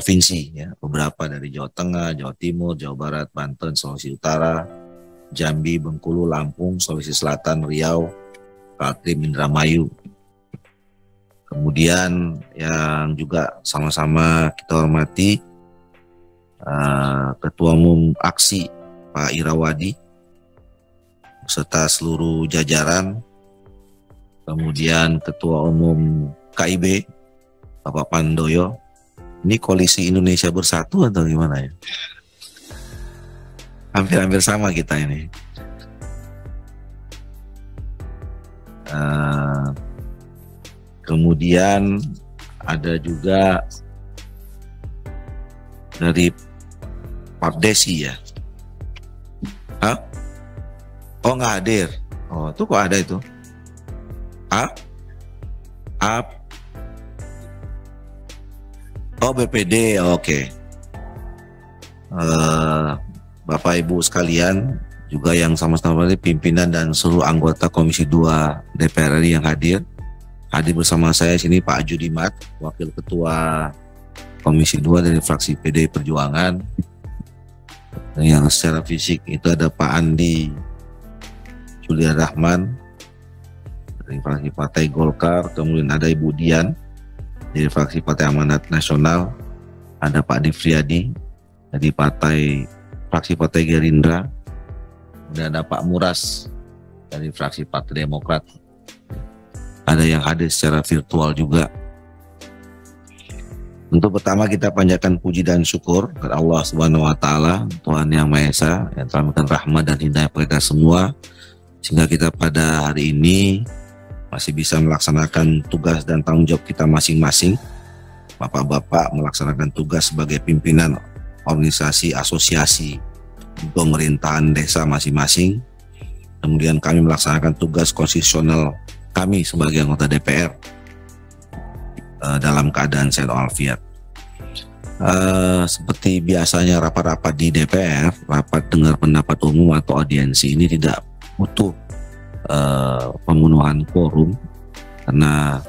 provinsi ya, beberapa dari Jawa Tengah, Jawa Timur, Jawa Barat, Banten, Sulawesi Utara, Jambi, Bengkulu, Lampung, Sulawesi Selatan, Riau, Kaltim, Indramayu. Kemudian yang juga sama-sama kita hormati Ketua Umum Aksi Pak Irawadi beserta seluruh jajaran, kemudian Ketua Umum KIB Bapak Pandoyo. Ini Koalisi Indonesia Bersatu atau gimana ya? Hampir-hampir sama kita ini. Kemudian ada juga dari Pak Desi ya. Hah? Oh nggak hadir. Oh tuh kok ada itu? Oh BPD, oke. Bapak Ibu sekalian, juga yang sama-sama pimpinan dan seluruh anggota Komisi 2 DPR RI yang hadir bersama saya sini Pak Judimat, Wakil Ketua Komisi 2 dari fraksi PDI Perjuangan. Yang secara fisik itu ada Pak Andi Julian Rahman dari fraksi Partai Golkar, kemudian ada Ibu Dian dari fraksi Partai Amanat Nasional, ada Pak Difriyadi dari fraksi Partai Gerindra, dan ada Pak Muras dari fraksi Partai Demokrat. Ada yang hadir secara virtual juga. Untuk pertama kita panjatkan puji dan syukur kepada Allah Subhanahu wa taala, Tuhan Yang Maha Esa yang telah memberikan rahmat dan hidayah kepada kita semua sehingga kita pada hari ini masih bisa melaksanakan tugas dan tanggung jawab kita masing-masing. Bapak-bapak melaksanakan tugas sebagai pimpinan organisasi asosiasi pemerintahan desa masing-masing. Kemudian kami melaksanakan tugas konstitusional kami sebagai anggota DPR dalam keadaan sehat walafiat. Seperti biasanya rapat-rapat di DPR, rapat dengar pendapat umum atau audiensi ini tidak butuh pemenuhan quorum karena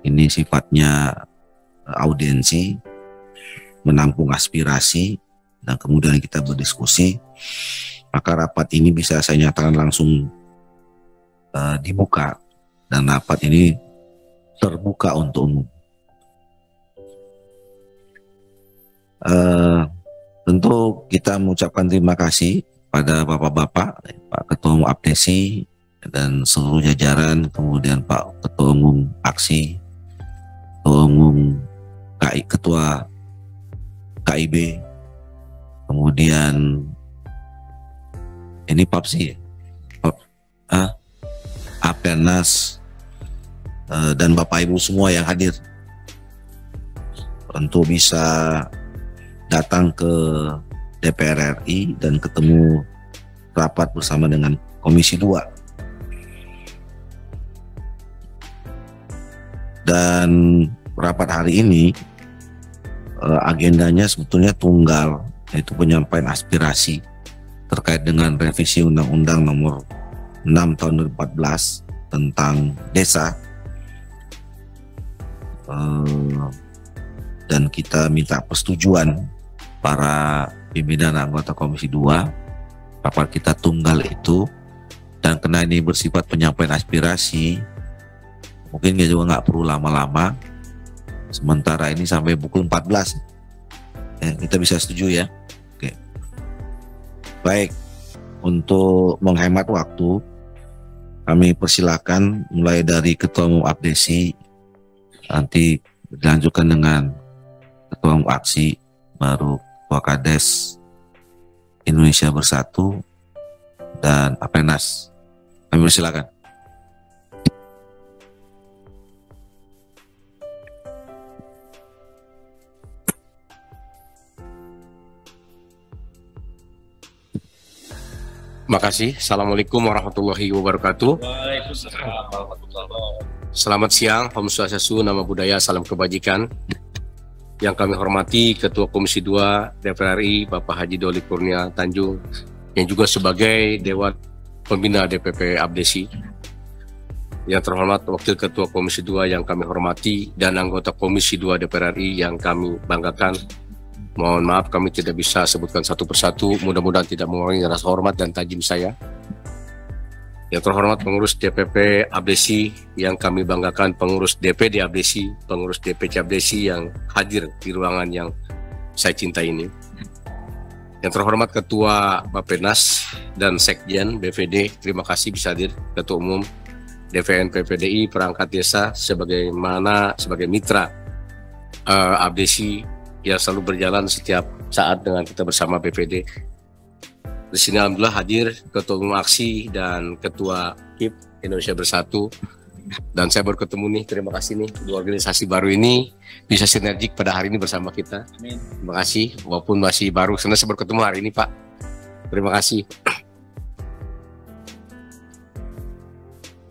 ini sifatnya audiensi, menampung aspirasi dan kemudian kita berdiskusi. Maka rapat ini bisa saya nyatakan langsung dibuka dan rapat ini terbuka untuk umum. Tentu kita mengucapkan terima kasih pada bapak-bapak, Pak Ketua Umum Abdesi dan seluruh jajaran, kemudian Pak Ketua Umum Aksi, Ketua Umum Ketua KIB, kemudian ini Papsi, Apernas, dan Bapak Ibu semua yang hadir. Tentu bisa datang ke DPR RI dan ketemu rapat bersama dengan Komisi 2. Dan rapat hari ini agendanya sebetulnya tunggal, yaitu penyampaian aspirasi terkait dengan revisi Undang-Undang Nomor 6 Tahun 2014 tentang desa. Dan kita minta persetujuan para pimpinan anggota Komisi 2. Rapat kita tunggal itu, dan karena ini bersifat penyampaian aspirasi, mungkin juga nggak perlu lama-lama. Sementara ini sampai pukul 14 kita bisa setuju ya. Oke. Baik, untuk menghemat waktu kami persilakan mulai dari Ketua Umum Abdesi, nanti dilanjutkan dengan Ketua Umum Aksi, baru Ketua Kades Indonesia Bersatu, dan Apenas. Kami persilakan. Makasih. Assalamualaikum warahmatullahi wabarakatuh. Selamat siang, Om Swastiastu, Nama Budaya, Salam Kebajikan. Yang kami hormati Ketua Komisi 2 DPR RI Bapak Haji Doli Kurnia Tanjung, yang juga sebagai Dewan Pembina DPP Abdesi. yang terhormat Wakil Ketua Komisi 2 yang kami hormati dan anggota Komisi 2 DPR RI yang kami banggakan. Mohon maaf kami tidak bisa sebutkan satu persatu, mudah-mudahan tidak mengurangi rasa hormat dan tajim saya. Yang terhormat pengurus DPP Abdesi yang kami banggakan, pengurus DPD Abdesi, pengurus DPC Abdesi yang hadir di ruangan yang saya cintai ini. Yang terhormat Ketua Bappenas dan Sekjen BPD, terima kasih bisa hadir. Ketua Umum DPN PPDI perangkat desa sebagai mitra Abdesi yang selalu berjalan setiap saat dengan kita bersama BPD. Di sini alhamdulillah hadir Ketua Umum Aksi dan Ketua KIP Indonesia Bersatu. Dan saya baru ketemu nih, terima kasih nih dua organisasi baru ini bisa sinergik pada hari ini bersama kita. Amin. Terima kasih, walaupun masih baru, senang saya baru ketemu hari ini Pak. Terima kasih.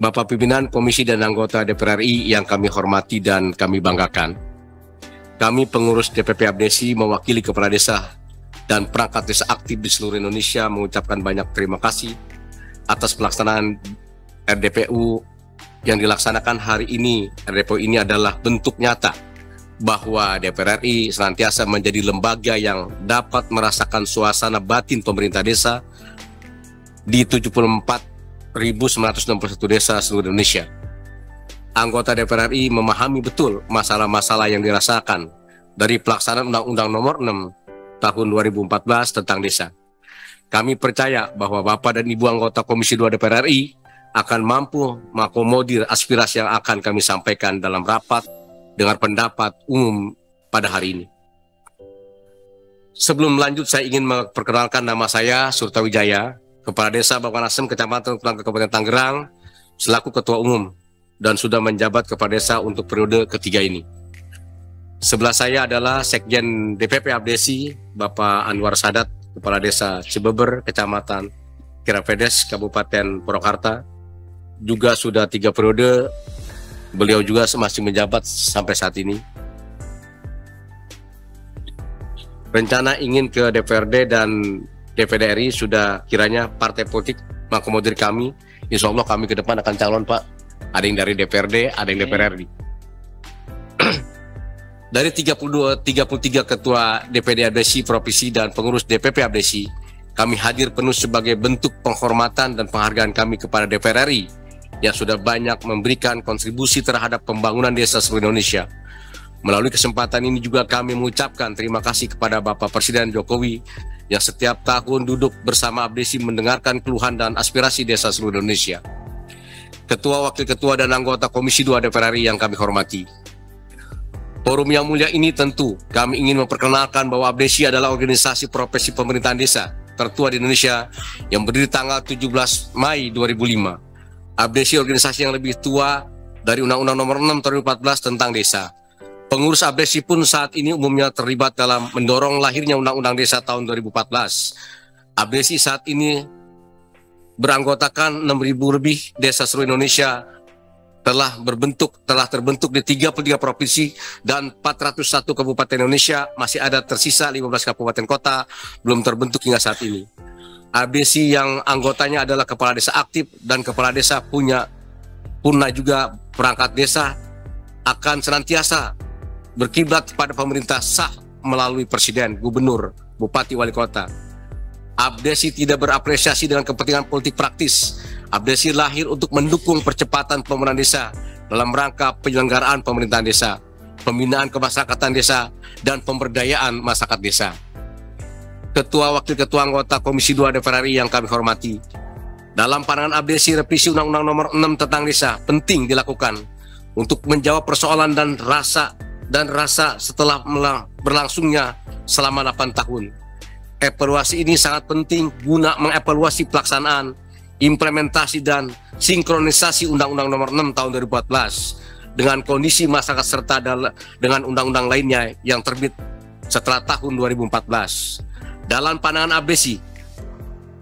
Bapak Pimpinan Komisi dan anggota DPR RI yang kami hormati dan kami banggakan. Kami pengurus DPP Abdesi mewakili kepala desa dan perangkat desa aktif di seluruh Indonesia mengucapkan banyak terima kasih atas pelaksanaan RDPU yang dilaksanakan hari ini. RDPU ini adalah bentuk nyata bahwa DPR RI senantiasa menjadi lembaga yang dapat merasakan suasana batin pemerintah desa di 74.961 desa seluruh Indonesia. Anggota DPR RI memahami betul masalah-masalah yang dirasakan dari pelaksanaan Undang-Undang Nomor 6 Tahun 2014 tentang desa. Kami percaya bahwa Bapak dan Ibu anggota Komisi 2 DPR RI akan mampu mengakomodir aspirasi yang akan kami sampaikan dalam rapat dengar pendapat umum pada hari ini. Sebelum lanjut, saya ingin memperkenalkan nama saya Surta Wijaya, Kepala Desa Bangkanasem, Kecamatan Tulang, Kabupaten Tangerang, selaku Ketua Umum dan sudah menjabat Kepala Desa untuk periode ketiga ini. Sebelah saya adalah Sekjen DPP Abdesi, Bapak Anwar Sadat, Kepala Desa Cibeber, Kecamatan Kirapedes, Kabupaten Purwakarta. Juga sudah 3 periode, beliau juga masih menjabat sampai saat ini. Rencana ingin ke DPRD dan DPD RI sudah kiranya partai politik mengakomodir kami. Insya Allah kami ke depan akan calon Pak. Ada yang dari DPRD, ada yang DPR RI. Dari 33 ketua DPD Abdesi Provinsi dan pengurus DPP Abdesi, kami hadir penuh sebagai bentuk penghormatan dan penghargaan kami kepada DPR RI yang sudah banyak memberikan kontribusi terhadap pembangunan desa seluruh Indonesia. Melalui kesempatan ini juga kami mengucapkan terima kasih kepada Bapak Presiden Jokowi yang setiap tahun duduk bersama Abdesi mendengarkan keluhan dan aspirasi desa seluruh Indonesia. Ketua, Wakil Ketua, dan anggota Komisi 2 DPR RI yang kami hormati. Forum yang mulia ini tentu kami ingin memperkenalkan bahwa Abdesi adalah organisasi profesi pemerintahan desa tertua di Indonesia yang berdiri tanggal 17 Mei 2005. Abdesi organisasi yang lebih tua dari Undang-Undang Nomor 6 Tahun 2014 tentang desa. Pengurus Abdesi pun saat ini umumnya terlibat dalam mendorong lahirnya Undang-Undang Desa tahun 2014. Abdesi saat ini beranggotakan 6.000 lebih desa seluruh Indonesia telah terbentuk di 33 provinsi dan 401 kabupaten Indonesia. Masih ada tersisa 15 kabupaten kota belum terbentuk hingga saat ini. Abdesi yang anggotanya adalah kepala desa aktif dan kepala desa puna juga perangkat desa akan senantiasa berkiblat kepada pemerintah sah melalui presiden, gubernur, bupati, wali kota. Abdesi tidak berapresiasi dengan kepentingan politik praktis. Abdesi lahir untuk mendukung percepatan pembangunan desa dalam rangka penyelenggaraan pemerintahan desa, pembinaan kemasyarakatan desa, dan pemberdayaan masyarakat desa. Ketua, Wakil Ketua, anggota Komisi 2 DPR RI yang kami hormati. Dalam pandangan Abdesi, revisi Undang-Undang Nomor 6 tentang desa penting dilakukan untuk menjawab persoalan dan rasa setelah berlangsungnya selama 8 tahun. Evaluasi ini sangat penting guna mengevaluasi pelaksanaan, implementasi, dan sinkronisasi Undang-Undang Nomor 6 Tahun 2014 dengan kondisi masyarakat serta dengan undang-undang lainnya yang terbit setelah tahun 2014. Dalam pandangan Abdesi,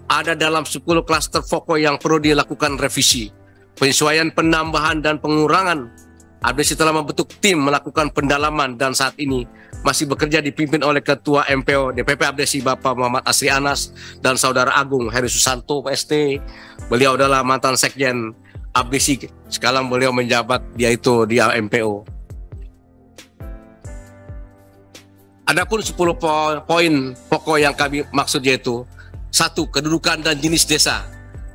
ada dalam 10 klaster pokok yang perlu dilakukan revisi, penyesuaian, penambahan, dan pengurangan. Abdesi telah membentuk tim melakukan pendalaman dan saat ini masih bekerja dipimpin oleh Ketua MPO DPP Abdesi Bapak Muhammad Asri Anas dan Saudara Agung Heri Susanto PST. Beliau adalah mantan Sekjen ABC. Sekarang beliau menjabat dia itu di MPO. Adapun 10 poin pokok yang kami maksud yaitu: 1. Kedudukan dan jenis desa.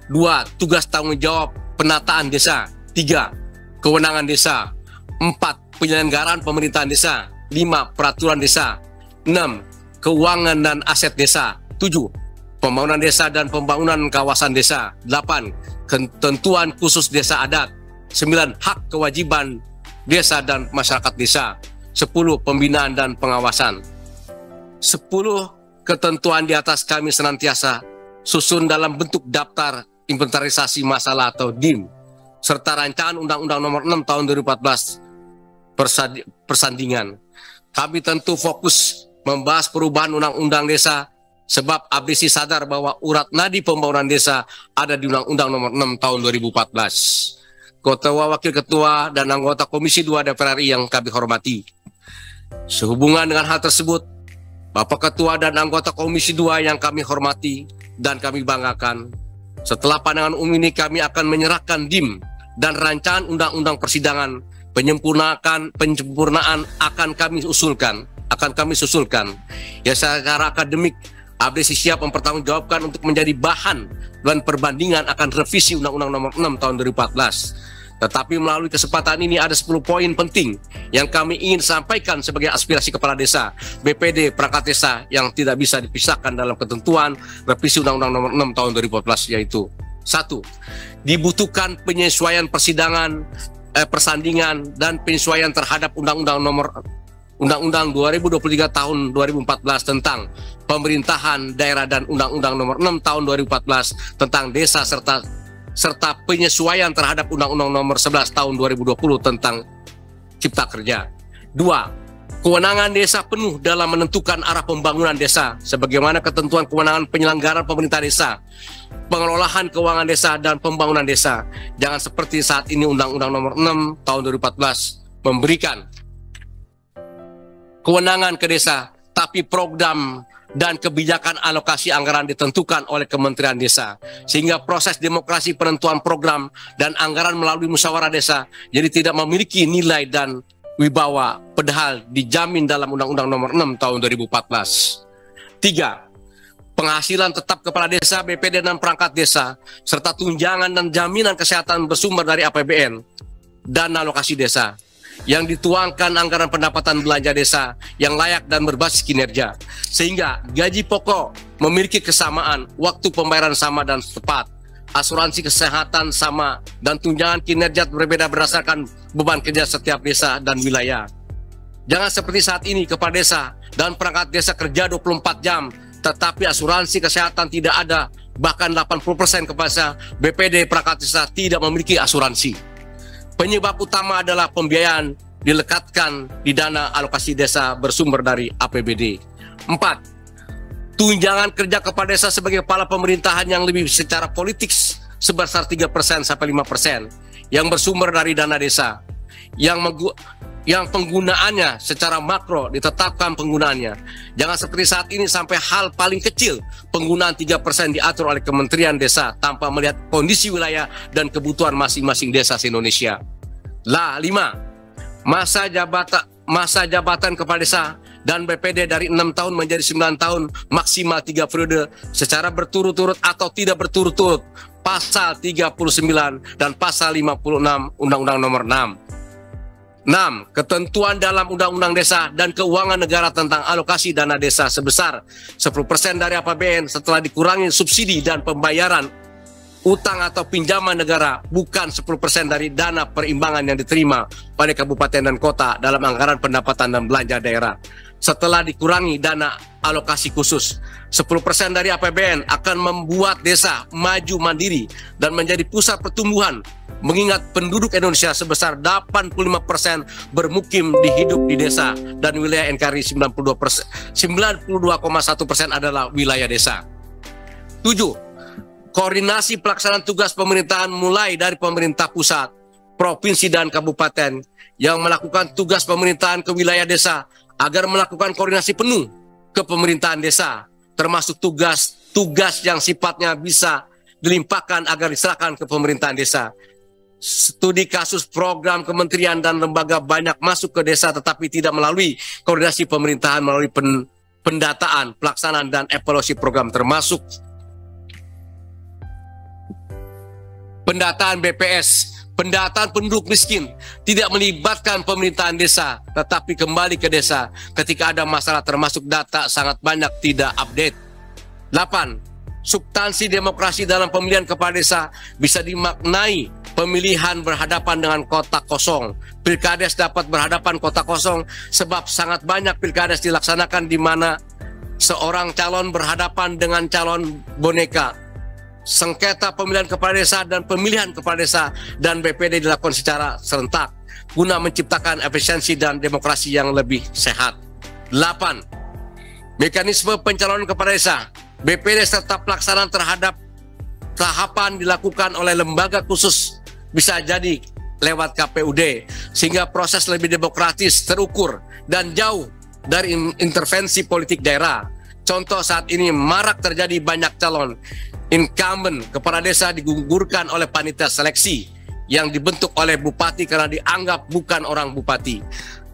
2. Tugas tanggung jawab penataan desa. 3. Kewenangan desa. 4. Penyelenggaraan pemerintahan desa. 5. Peraturan desa. 6. Keuangan dan aset desa. 7. Pembangunan desa dan pembangunan kawasan desa. 8. Ketentuan khusus desa adat. 9. Hak kewajiban desa dan masyarakat desa. 10. Pembinaan dan pengawasan. 10 ketentuan di atas kami senantiasa susun dalam bentuk daftar inventarisasi masalah atau DIM, serta rancangan Undang-Undang Nomor 6 Tahun 2014 persandingan. Kami tentu fokus membahas perubahan Undang-Undang Desa sebab ABC sadar bahwa urat nadi pembangunan desa ada di Undang-Undang Nomor 6 Tahun 2014. Ketua, Wakil Ketua, dan anggota Komisi 2 DPR RI yang kami hormati, sehubungan dengan hal tersebut, Bapak Ketua dan anggota Komisi 2 yang kami hormati dan kami banggakan, setelah pandangan umum ini kami akan menyerahkan DIM dan rancangan undang-undang persidangan penyempurnaan akan kami susulkan. Ya, secara akademik ABC siap mempertanggungjawabkan untuk menjadi bahan dan perbandingan akan revisi Undang-Undang Nomor 6 Tahun 2014. Tetapi melalui kesempatan ini ada 10 poin penting yang kami ingin sampaikan sebagai aspirasi kepala desa, BPD, perangkat desa yang tidak bisa dipisahkan dalam ketentuan revisi Undang-Undang Nomor 6 Tahun 2014, yaitu: 1. Dibutuhkan penyesuaian persandingan dan penyesuaian terhadap Undang-Undang 2023 Tahun 2014 tentang pemerintahan daerah dan Undang-Undang Nomor 6 Tahun 2014 tentang desa serta penyesuaian terhadap Undang-Undang Nomor 11 Tahun 2020 tentang Cipta Kerja. 2. Kewenangan desa penuh dalam menentukan arah pembangunan desa sebagaimana ketentuan kewenangan penyelenggaraan pemerintah desa, pengelolaan keuangan desa, dan pembangunan desa. Jangan seperti saat ini Undang-Undang Nomor 6 Tahun 2014 memberikan kewenangan ke desa, tapi program dan kebijakan alokasi anggaran ditentukan oleh Kementerian Desa, sehingga proses demokrasi penentuan program dan anggaran melalui musyawarah desa jadi tidak memiliki nilai dan wibawa, padahal dijamin dalam Undang-Undang Nomor 6 Tahun 2014. 3. Penghasilan tetap kepala desa, BPD, dan perangkat desa, serta tunjangan dan jaminan kesehatan bersumber dari APBN dan alokasi desa, yang dituangkan anggaran pendapatan belanja desa yang layak dan berbasis kinerja, sehingga gaji pokok memiliki kesamaan, waktu pembayaran sama dan tepat, asuransi kesehatan sama, dan tunjangan kinerja berbeda berdasarkan beban kerja setiap desa dan wilayah. Jangan seperti saat ini kepala desa dan perangkat desa kerja 24 jam, tetapi asuransi kesehatan tidak ada, bahkan 80% kepala BPD perangkat desa tidak memiliki asuransi. Penyebab utama adalah pembiayaan dilekatkan di dana alokasi desa bersumber dari APBD. 4. Tunjangan kerja kepala desa sebagai kepala pemerintahan yang lebih secara politik sebesar 3% sampai 5% yang bersumber dari dana desa, yang penggunaannya secara makro ditetapkan penggunaannya. Jangan seperti saat ini sampai hal paling kecil penggunaan 3% diatur oleh Kementerian Desa tanpa melihat kondisi wilayah dan kebutuhan masing-masing desa se-Indonesia. 5. Masa jabatan kepala desa dan BPD dari 6 tahun menjadi 9 tahun maksimal 3 periode secara berturut-turut atau tidak berturut-turut, pasal 39 dan pasal 56 Undang-Undang Nomor 6. 6. Ketentuan dalam Undang-Undang Desa dan Keuangan Negara tentang alokasi dana desa sebesar 10% dari APBN setelah dikurangi subsidi dan pembayaran utang atau pinjaman negara, bukan 10% dari dana perimbangan yang diterima oleh kabupaten dan kota dalam anggaran pendapatan dan belanja daerah. Setelah dikurangi dana alokasi khusus, 10% dari APBN akan membuat desa maju mandiri dan menjadi pusat pertumbuhan, mengingat penduduk Indonesia sebesar 85% bermukim hidup di desa dan wilayah NKRI 92,1% adalah wilayah desa. 7. Koordinasi pelaksanaan tugas pemerintahan mulai dari pemerintah pusat, provinsi, dan kabupaten yang melakukan tugas pemerintahan ke wilayah desa agar melakukan koordinasi penuh ke pemerintahan desa, termasuk tugas yang sifatnya bisa dilimpahkan agar diserahkan ke pemerintahan desa. studi kasus program kementerian dan lembaga banyak masuk ke desa tetapi tidak melalui koordinasi pemerintahan melalui pendataan, pelaksanaan, dan evaluasi program, termasuk pendataan BPS, pendataan penduduk miskin, tidak melibatkan pemerintahan desa, tetapi kembali ke desa ketika ada masalah, termasuk data sangat banyak tidak update. 8. Substansi demokrasi dalam pemilihan kepala desa bisa dimaknai pemilihan berhadapan dengan kotak kosong. Pilkades dapat berhadapan kotak kosong sebab sangat banyak pilkades dilaksanakan di mana seorang calon berhadapan dengan calon boneka. Sengketa pemilihan kepala desa dan pemilihan kepala desa dan BPD dilakukan secara serentak guna menciptakan efisiensi dan demokrasi yang lebih sehat. 8. Mekanisme pencalonan kepala desa, BPD serta pelaksanaan terhadap tahapan dilakukan oleh lembaga khusus, bisa jadi lewat KPUD, sehingga proses lebih demokratis, terukur, dan jauh dari intervensi politik daerah. Contoh, saat ini marak terjadi banyak calon incumbent kepala desa digugurkan oleh panitia seleksi yang dibentuk oleh bupati karena dianggap bukan orang bupati.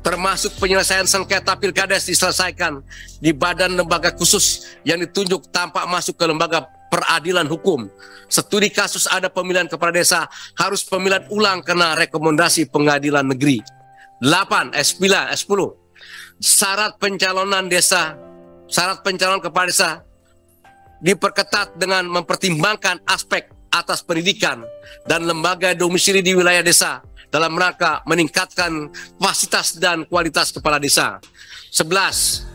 Termasuk penyelesaian sengketa pilkades diselesaikan di badan lembaga khusus yang ditunjuk tanpa masuk ke lembaga peradilan hukum. Studi kasus ada pemilihan kepala desa harus pemilihan ulang karena rekomendasi pengadilan negeri. 8. 10. Syarat pencalonan kepala desa diperketat dengan mempertimbangkan aspek atas pendidikan dan lembaga domisili di wilayah desa dalam rangka meningkatkan kapasitas dan kualitas kepala desa. 11.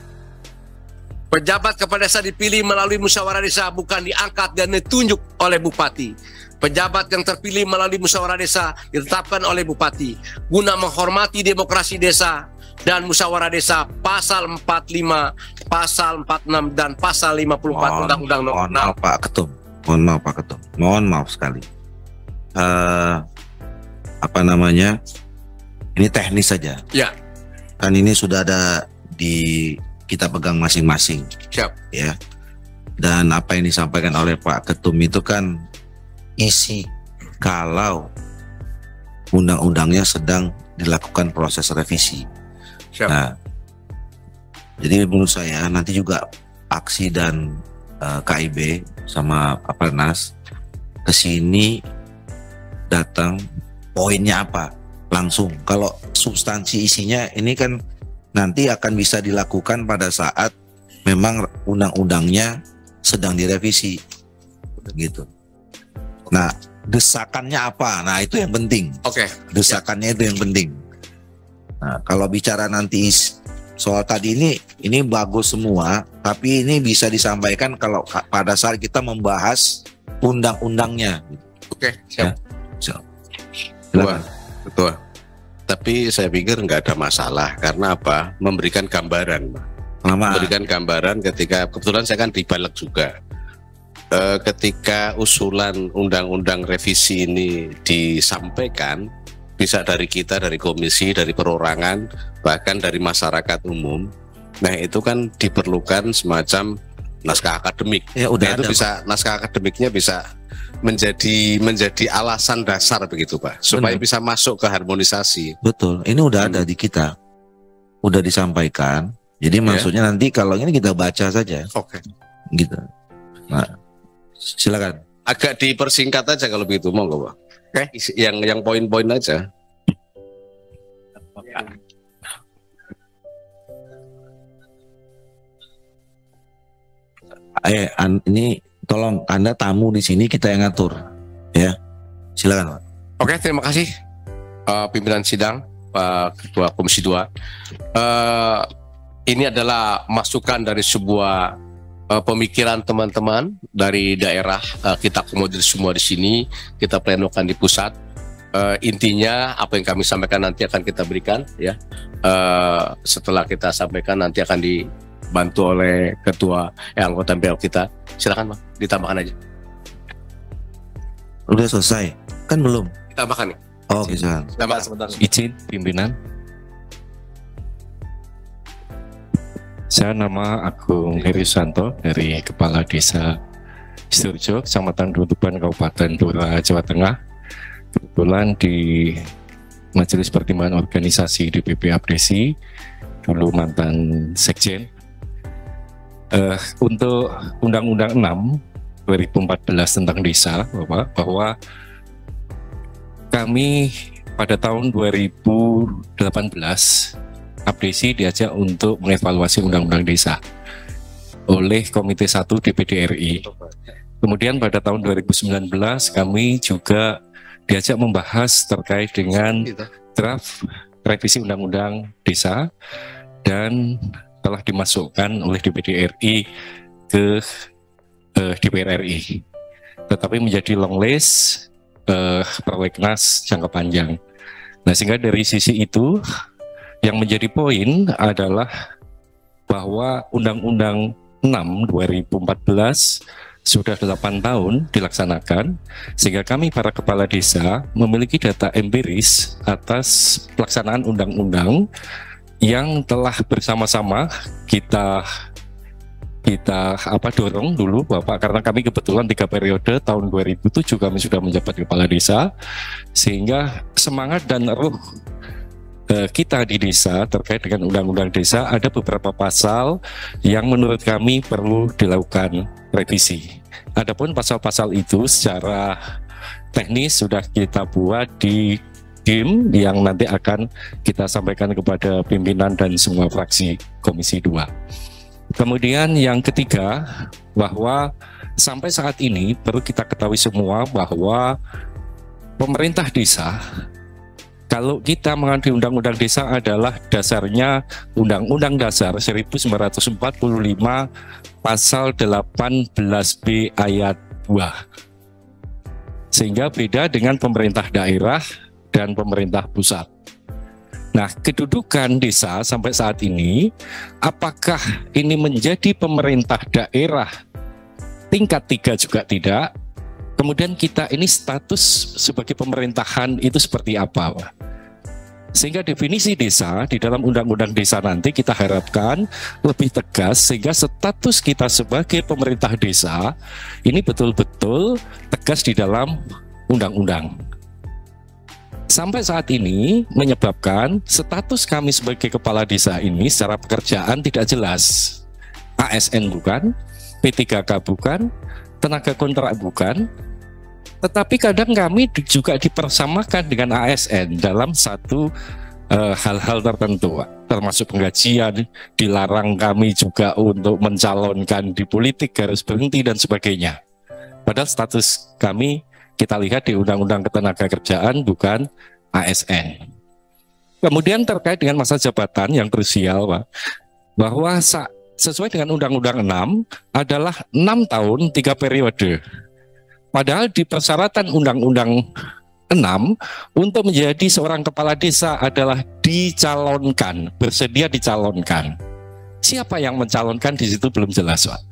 Pejabat kepala desa dipilih melalui musyawarah desa, bukan diangkat dan ditunjuk oleh bupati. Pejabat yang terpilih melalui musyawarah desa ditetapkan oleh bupati guna menghormati demokrasi desa dan musyawarah desa pasal 45, pasal 46 dan pasal 54 Undang-Undang Nomor 6. Mohon maaf Pak Ketum. Mohon maaf sekali. Ini teknis saja. Ya. Kan ini sudah ada di kita pegang masing-masing. Siap. Ya. Dan apa yang disampaikan oleh Pak Ketum itu kan isi kalau undang-undangnya sedang dilakukan proses revisi. Siap. Nah, jadi menurut saya nanti juga aksi dan KIB sama Apelnas ke sini datang, poinnya apa langsung. Kalau substansi isinya ini kan nanti akan bisa dilakukan pada saat memang undang-undangnya sedang direvisi, gitu. Nah, desakannya apa? Nah, itu yang penting. Oke. Desakannya itu yang penting. Nah, kalau bicara nanti soal tadi ini bagus semua, tapi ini bisa disampaikan kalau pada saat kita membahas undang-undangnya. Oke, siap. Ya. Betul. Tapi saya pikir nggak ada masalah karena apa? Memberikan gambaran, memberikan gambaran ketika kebetulan saya kan di Balek juga. Ketika usulan undang-undang revisi ini disampaikan, bisa dari kita, dari komisi, dari perorangan, bahkan dari masyarakat umum. Nah, itu kan diperlukan semacam naskah akademik. Ya, udah itu ada, bisa Pak. Naskah akademiknya bisa menjadi alasan dasar begitu, Pak, supaya bisa masuk ke harmonisasi. Betul. Ini udah ada di kita. Udah disampaikan. Jadi maksudnya nanti kalau ini kita baca saja. Oke. Gitu. Nah, silakan. Agak dipersingkat aja kalau begitu, monggo, Pak. Oke. Yang poin-poin aja. Ini tolong Anda tamu di sini, kita yang ngatur, ya. Silakan, Pak. Oke, terima kasih pimpinan sidang, Pak Ketua Komisi 2. Ini adalah masukan dari sebuah pemikiran teman-teman dari daerah. Kita akomodir semua di sini, kita plenokan di pusat. Intinya apa yang kami sampaikan nanti akan kita berikan, ya. Setelah kita sampaikan nanti akan dibantu oleh ketua anggota MPL kita. Silakan, Pak, ditambahkan aja. Udah selesai? Kan belum? Ditambahkan nih. Oh, bisa. Tambah sebentar. Izin pimpinan. Saya nama Agung Herisanto dari Kepala Desa Sidoarjo, Kecamatan Dutuban, Kabupaten Blora, Jawa Tengah. kebetulan di Majelis Pertimbangan Organisasi DPP Abdesi, dulu mantan Sekjen. Untuk Undang-Undang 6 2014 tentang desa, Bapak, bahwa kami pada tahun 2018 Abdesi diajak untuk mengevaluasi Undang-Undang Desa oleh Komite 1 DPD RI. Kemudian pada tahun 2019 kami juga diajak membahas terkait dengan draft revisi Undang-Undang Desa dan telah dimasukkan oleh DPD RI ke DPR RI. Tetapi menjadi long list prolegnas jangka panjang. Nah, sehingga dari sisi itu yang menjadi poin adalah bahwa Undang-Undang 6 2014 sudah 8 tahun dilaksanakan, sehingga kami para kepala desa memiliki data empiris atas pelaksanaan undang-undang yang telah bersama-sama kita dorong dulu, Bapak, karena kami kebetulan 3 periode, tahun 2007 kami sudah menjabat kepala desa, sehingga semangat dan ruh kita di desa terkait dengan undang-undang desa ada beberapa pasal yang menurut kami perlu dilakukan revisi. Adapun pasal-pasal itu secara teknis sudah kita buat di DIM yang nanti akan kita sampaikan kepada pimpinan dan semua fraksi Komisi 2. Kemudian yang ketiga, bahwa sampai saat ini perlu kita ketahui semua bahwa pemerintah desa, kalau kita mengambil Undang-Undang Desa adalah dasarnya Undang-Undang Dasar 1945 pasal 18B ayat 2. Sehingga beda dengan pemerintah daerah dan pemerintah pusat. Nah, kedudukan desa sampai saat ini, apakah ini menjadi pemerintah daerah tingkat 3 juga tidak? Kemudian kita ini status sebagai pemerintahan itu seperti apa, Pak? Sehingga definisi desa di dalam Undang-Undang Desa nanti kita harapkan lebih tegas, sehingga status kita sebagai pemerintah desa ini betul-betul tegas di dalam undang-undang. Sampai saat ini menyebabkan status kami sebagai kepala desa ini secara pekerjaan tidak jelas. ASN bukan, P3K bukan, tenaga kontrak bukan, tetapi kadang kami juga dipersamakan dengan ASN dalam satu hal-hal tertentu, termasuk penggajian, dilarang kami juga untuk mencalonkan di politik, harus berhenti dan sebagainya. Padahal status kami kita lihat di Undang-Undang Ketenagakerjaan bukan ASN. Kemudian terkait dengan masa jabatan yang krusial, Pak, bahwa sesuai dengan Undang-Undang 6 adalah 6 tahun 3 periode. Padahal di persyaratan Undang-Undang 6 untuk menjadi seorang kepala desa adalah dicalonkan, bersedia dicalonkan. Siapa yang mencalonkan di situ belum jelas, Pak.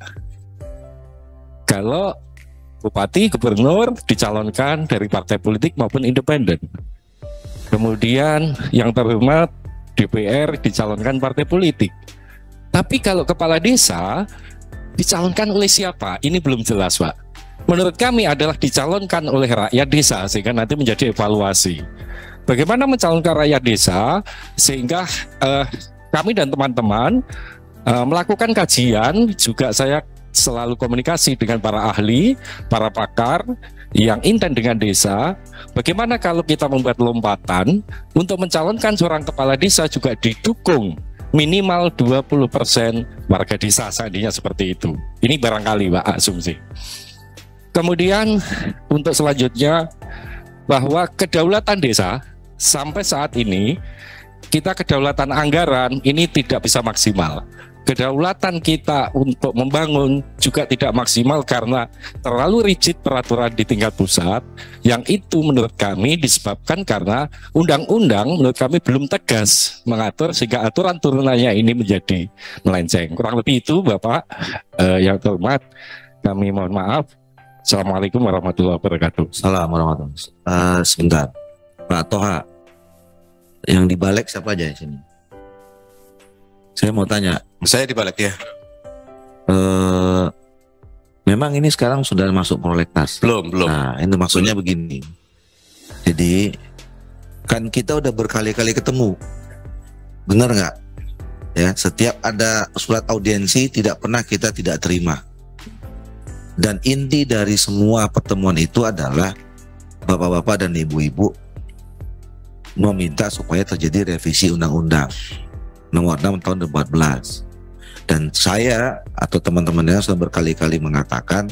Kalau bupati, gubernur dicalonkan dari partai politik maupun independen. Kemudian yang terhormat DPR dicalonkan partai politik. Tapi kalau kepala desa dicalonkan oleh siapa? Ini belum jelas, Pak. Menurut kami adalah dicalonkan oleh rakyat desa, sehingga nanti menjadi evaluasi. Bagaimana mencalonkan rakyat desa sehingga kami dan teman-teman melakukan kajian, juga saya selalu komunikasi dengan para ahli, para pakar yang intent dengan desa. Bagaimana kalau kita membuat lompatan untuk mencalonkan seorang kepala desa juga didukung minimal 20% warga desa, seandainya seperti itu. Ini barangkali, Pak, asumsi. Kemudian untuk selanjutnya, bahwa kedaulatan desa sampai saat ini, kita kedaulatan anggaran ini tidak bisa maksimal. Kedaulatan kita untuk membangun juga tidak maksimal karena terlalu rigid peraturan di tingkat pusat, yang itu menurut kami disebabkan karena undang-undang menurut kami belum tegas mengatur, sehingga aturan turunannya ini menjadi melenceng. Kurang lebih itu, Bapak yang terhormat, kami mohon maaf. Assalamualaikum warahmatullahi wabarakatuh. Assalamualaikum warahmatullahi wabarakatuh. Sebentar, Pak Toha, yang dibalik siapa aja di sini? Saya mau tanya. Saya dibalik ya. Memang ini sekarang sudah masuk prolegnas? Belum. Nah, itu maksudnya begini. Jadi kan kita udah berkali-kali ketemu, benar nggak? Ya, setiap ada surat audiensi tidak pernah kita tidak terima. Dan inti dari semua pertemuan itu adalah bapak-bapak dan ibu-ibu meminta supaya terjadi revisi Undang-Undang Nomor 6 tahun 2014. Dan saya atau teman-temannya sudah berkali-kali mengatakan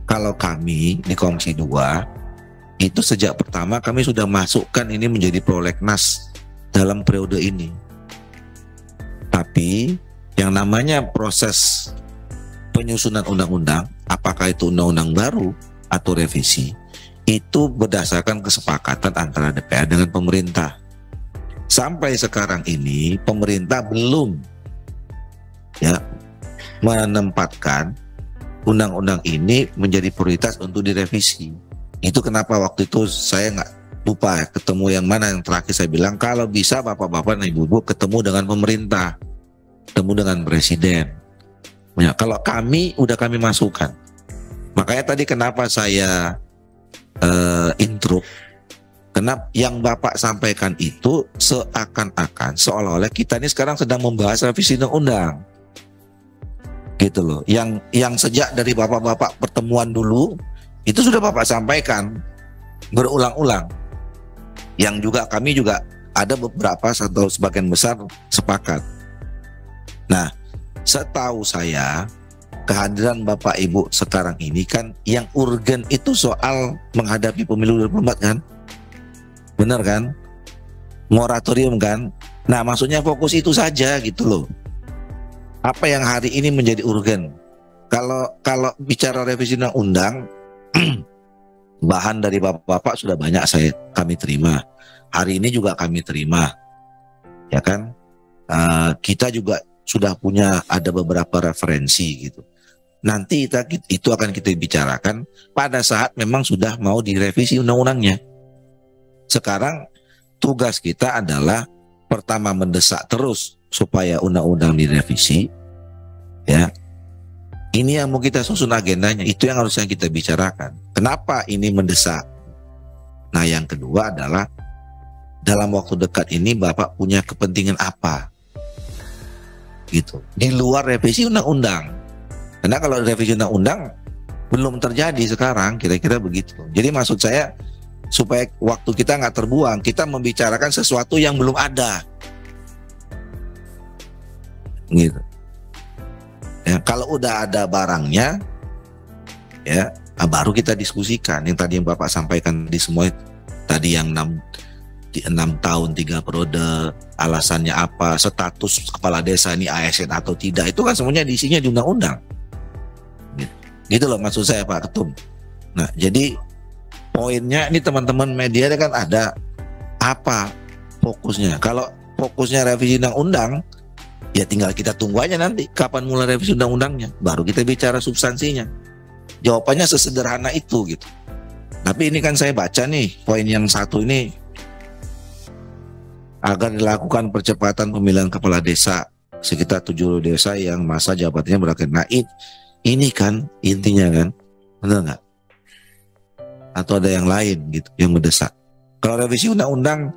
kalau kami di Komisi 2 itu sejak pertama kami sudah masukkan ini menjadi prolegnas dalam periode ini. Tapi yang namanya proses penyusunan undang-undang, apakah itu undang-undang baru atau revisi, itu berdasarkan kesepakatan antara DPR dengan pemerintah. Sampai sekarang ini pemerintah belum menempatkan undang-undang ini menjadi prioritas untuk direvisi. Itu kenapa waktu itu saya nggak lupa ketemu yang mana yang terakhir saya bilang kalau bisa bapak-bapak dan ibu-ibu ketemu dengan pemerintah, ketemu dengan presiden. Ya, kalau kami masukkan. Makanya tadi kenapa saya intro, kenapa yang bapak sampaikan itu seakan-akan seolah-olah kita ini sekarang sedang membahas revisi undang-undang. Gitu loh. Yang sejak dari bapak-bapak pertemuan dulu itu sudah bapak sampaikan berulang-ulang. Yang juga kami juga ada beberapa atau sebagian besar sepakat. Nah, setahu saya kehadiran Bapak Ibu sekarang ini kan yang urgen itu soal menghadapi pemilu 2024 kan? Benar kan? Moratorium kan? Nah, maksudnya fokus itu saja gitu loh. Apa yang hari ini menjadi urgen? Kalau bicara revisi undang-undang, bahan dari bapak-bapak sudah banyak kami terima. Hari ini juga kami terima, ya kan? Kita juga sudah punya ada beberapa referensi gitu. Nanti itu akan kita bicarakan pada saat memang sudah mau direvisi undang-undangnya. Sekarang tugas kita adalah pertama mendesak terus supaya undang-undang direvisi, ya. Ini yang mau kita susun agendanya, itu yang harusnya kita bicarakan. Kenapa ini mendesak? Nah, yang kedua adalah dalam waktu dekat ini Bapak punya kepentingan apa? Gitu. Di luar revisi undang-undang. Karena kalau revisi undang-undang belum terjadi sekarang, kira-kira begitu. Jadi maksud saya supaya waktu kita nggak terbuang, kita membicarakan sesuatu yang belum ada. Gitu. Ya, kalau udah ada barangnya, ya baru kita diskusikan. Yang tadi yang Bapak sampaikan di semua tadi yang 6 tahun 3 periode, alasannya apa, status kepala desa ini ASN atau tidak, itu kan semuanya diisinya di undang-undang. Gitu loh maksud saya Pak Ketum. Nah, jadi poinnya ini teman-teman media kan ada apa fokusnya. Kalau fokusnya revisi undang-undang, ya tinggal kita tunggu aja nanti kapan mulai revisi undang-undangnya, baru kita bicara substansinya. Jawabannya sesederhana itu gitu. Tapi ini kan saya baca nih poin yang satu ini, agar dilakukan percepatan pemilihan kepala desa sekitar 7 desa yang masa jabatannya berakhir. Nah, ini kan intinya kan, benar nggak? Atau ada yang lain gitu yang mendesak? Kalau revisi undang-undang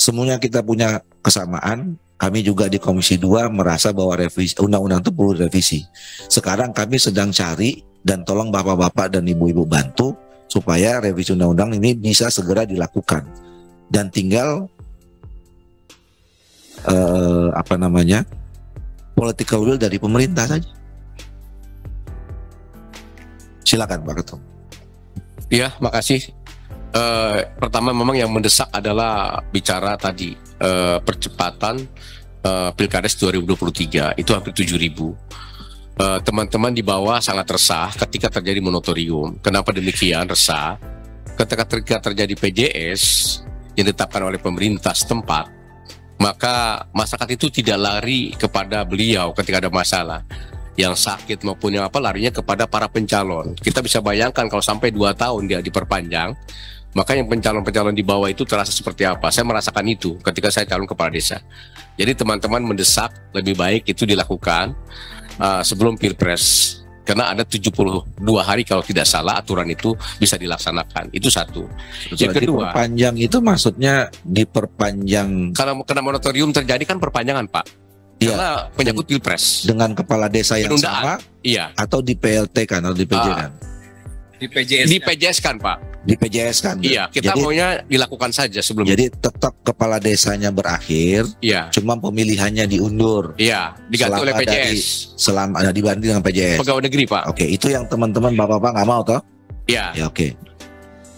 semuanya kita punya kesamaan. Kami juga di Komisi 2 merasa bahwa revisi undang-undang itu perlu revisi. Sekarang kami sedang cari dan tolong bapak-bapak dan ibu-ibu bantu supaya revisi undang-undang ini bisa segera dilakukan. Dan tinggal political will dari pemerintah saja. Silakan Pak Ketum. Ya, makasih. Pertama memang yang mendesak adalah bicara tadi percepatan Pilkades 2023 itu hampir 7.000. Teman-teman di bawah sangat resah ketika terjadi moratorium. Kenapa demikian resah? Ketika terjadi PJS yang ditetapkan oleh pemerintah setempat, maka masyarakat itu tidak lari kepada beliau ketika ada masalah. Yang sakit maupun yang apa, larinya kepada para pencalon. Kita bisa bayangkan kalau sampai 2 tahun dia diperpanjang, maka yang pencalon-pencalon di bawah itu terasa seperti apa. Saya merasakan itu ketika saya calon kepala desa. Jadi teman-teman mendesak lebih baik itu dilakukan sebelum Pilpres Karena ada 72 hari kalau tidak salah aturan itu bisa dilaksanakan. Itu satu. Yang kedua, diperpanjang itu maksudnya diperpanjang karena moratorium terjadi kan perpanjangan, Pak. Iya. Karena penyangkut pilpres. Dengan kepala desa yang Penundaan. sama, Iya. atau di PLT kan atau di PJ kan? Di PJS kan, Pak. Di PJS kan? Iya, kita jadi, maunya dilakukan saja sebelumnya. jadi tetap kepala desanya berakhir, Iya. cuma pemilihannya diundur. Iya, diganti oleh PJS. Selama ada dibanding dengan PJS. Pegawai negeri, Pak. Oke, itu yang teman-teman bapak-bapak nggak mau toh? Iya. Ya oke.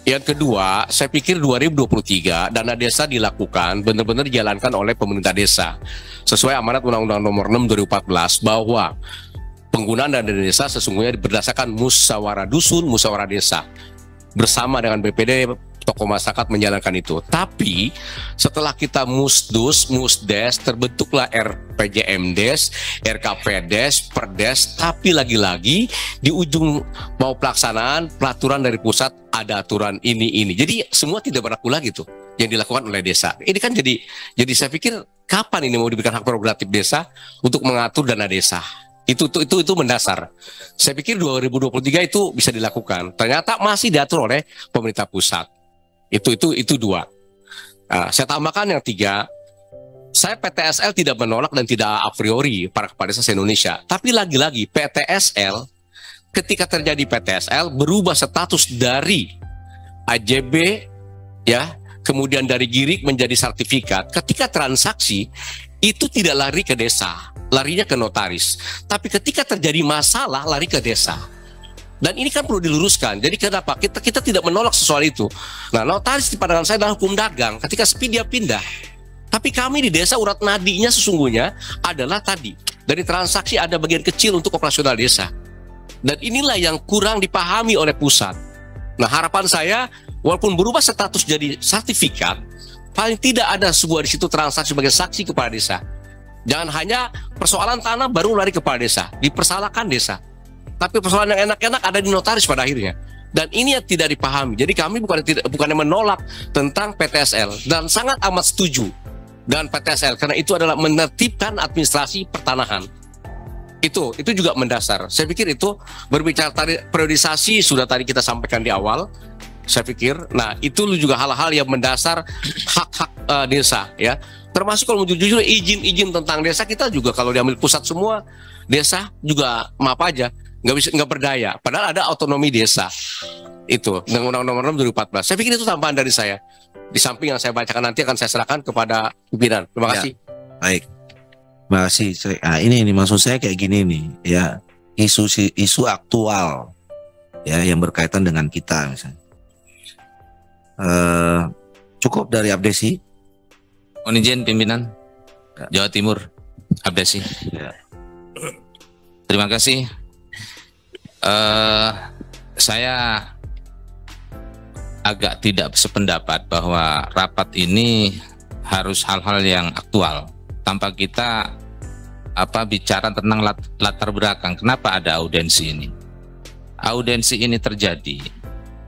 Yang kedua, saya pikir 2023 dana desa dilakukan benar-benar dijalankan oleh pemerintah desa sesuai amanat Undang-Undang Nomor 6 2014 bahwa penggunaan dana desa sesungguhnya berdasarkan musyawarah dusun, musyawarah desa bersama dengan BPD, tokoh masyarakat menjalankan itu. Tapi setelah kita musdus, musdes, terbentuklah RPJMdes, RKPdes, Perdes, tapi lagi-lagi di ujung mau pelaksanaan peraturan dari pusat ada aturan ini. Jadi semua tidak berlaku lagi tuh yang dilakukan oleh desa. Ini kan jadi saya pikir kapan ini mau diberikan hak prerogatif desa untuk mengatur dana desa? Itu mendasar. Saya pikir 2023 itu bisa dilakukan. Ternyata masih diatur oleh pemerintah pusat. Itu dua. Nah, saya tambahkan yang tiga. Saya PTSL tidak menolak dan tidak a priori para kepala desa se-Indonesia. Tapi lagi-lagi PTSL ketika terjadi PTSL berubah status dari AJB ya, kemudian dari GIRIK menjadi sertifikat. Ketika transaksi itu tidak lari ke desa, larinya ke notaris. Tapi ketika terjadi masalah lari ke desa. Dan ini kan perlu diluruskan. Jadi kenapa? Kita tidak menolak soal itu. Nah, notaris di pandangan saya adalah hukum dagang. Ketika sepi dia pindah. Tapi kami di desa urat nadinya sesungguhnya adalah tadi. Dari transaksi ada bagian kecil untuk operasional desa. Dan inilah yang kurang dipahami oleh pusat. Nah, harapan saya walaupun berubah status jadi sertifikat, paling tidak ada sebuah di situ transaksi sebagai saksi kepala desa. Jangan hanya persoalan tanah baru lari kepala desa, dipersalahkan desa. Tapi persoalan yang enak-enak ada di notaris pada akhirnya. Dan ini yang tidak dipahami. Jadi kami bukannya menolak tentang PTSL dan sangat amat setuju dengan PTSL karena itu adalah menertibkan administrasi pertanahan. Itu juga mendasar. Saya pikir itu berbicara tadi periodisasi sudah tadi kita sampaikan di awal. Saya pikir, nah itu juga hal-hal yang mendasar hak-hak desa ya. Termasuk kalau jujur izin-izin tentang desa kita juga kalau diambil pusat semua desa juga maaf aja nggak berdaya. Padahal ada otonomi desa itu dengan Undang-Undang Nomor 6 2014. Saya pikir itu tambahan dari saya. Di samping yang saya bacakan nanti akan saya serahkan kepada pimpinan. Terima kasih. Ya, baik. Terima kasih. Nah, ini maksud saya kayak gini nih ya, isu aktual ya yang berkaitan dengan kita misalnya. Cukup dari Abdesi. Mohon izin pimpinan Jawa Timur Abdesi. Ya. Terima kasih. Saya agak tidak sependapat bahwa rapat ini harus hal-hal yang aktual tanpa kita bicara tentang latar belakang kenapa ada audiensi ini. Audiensi ini terjadi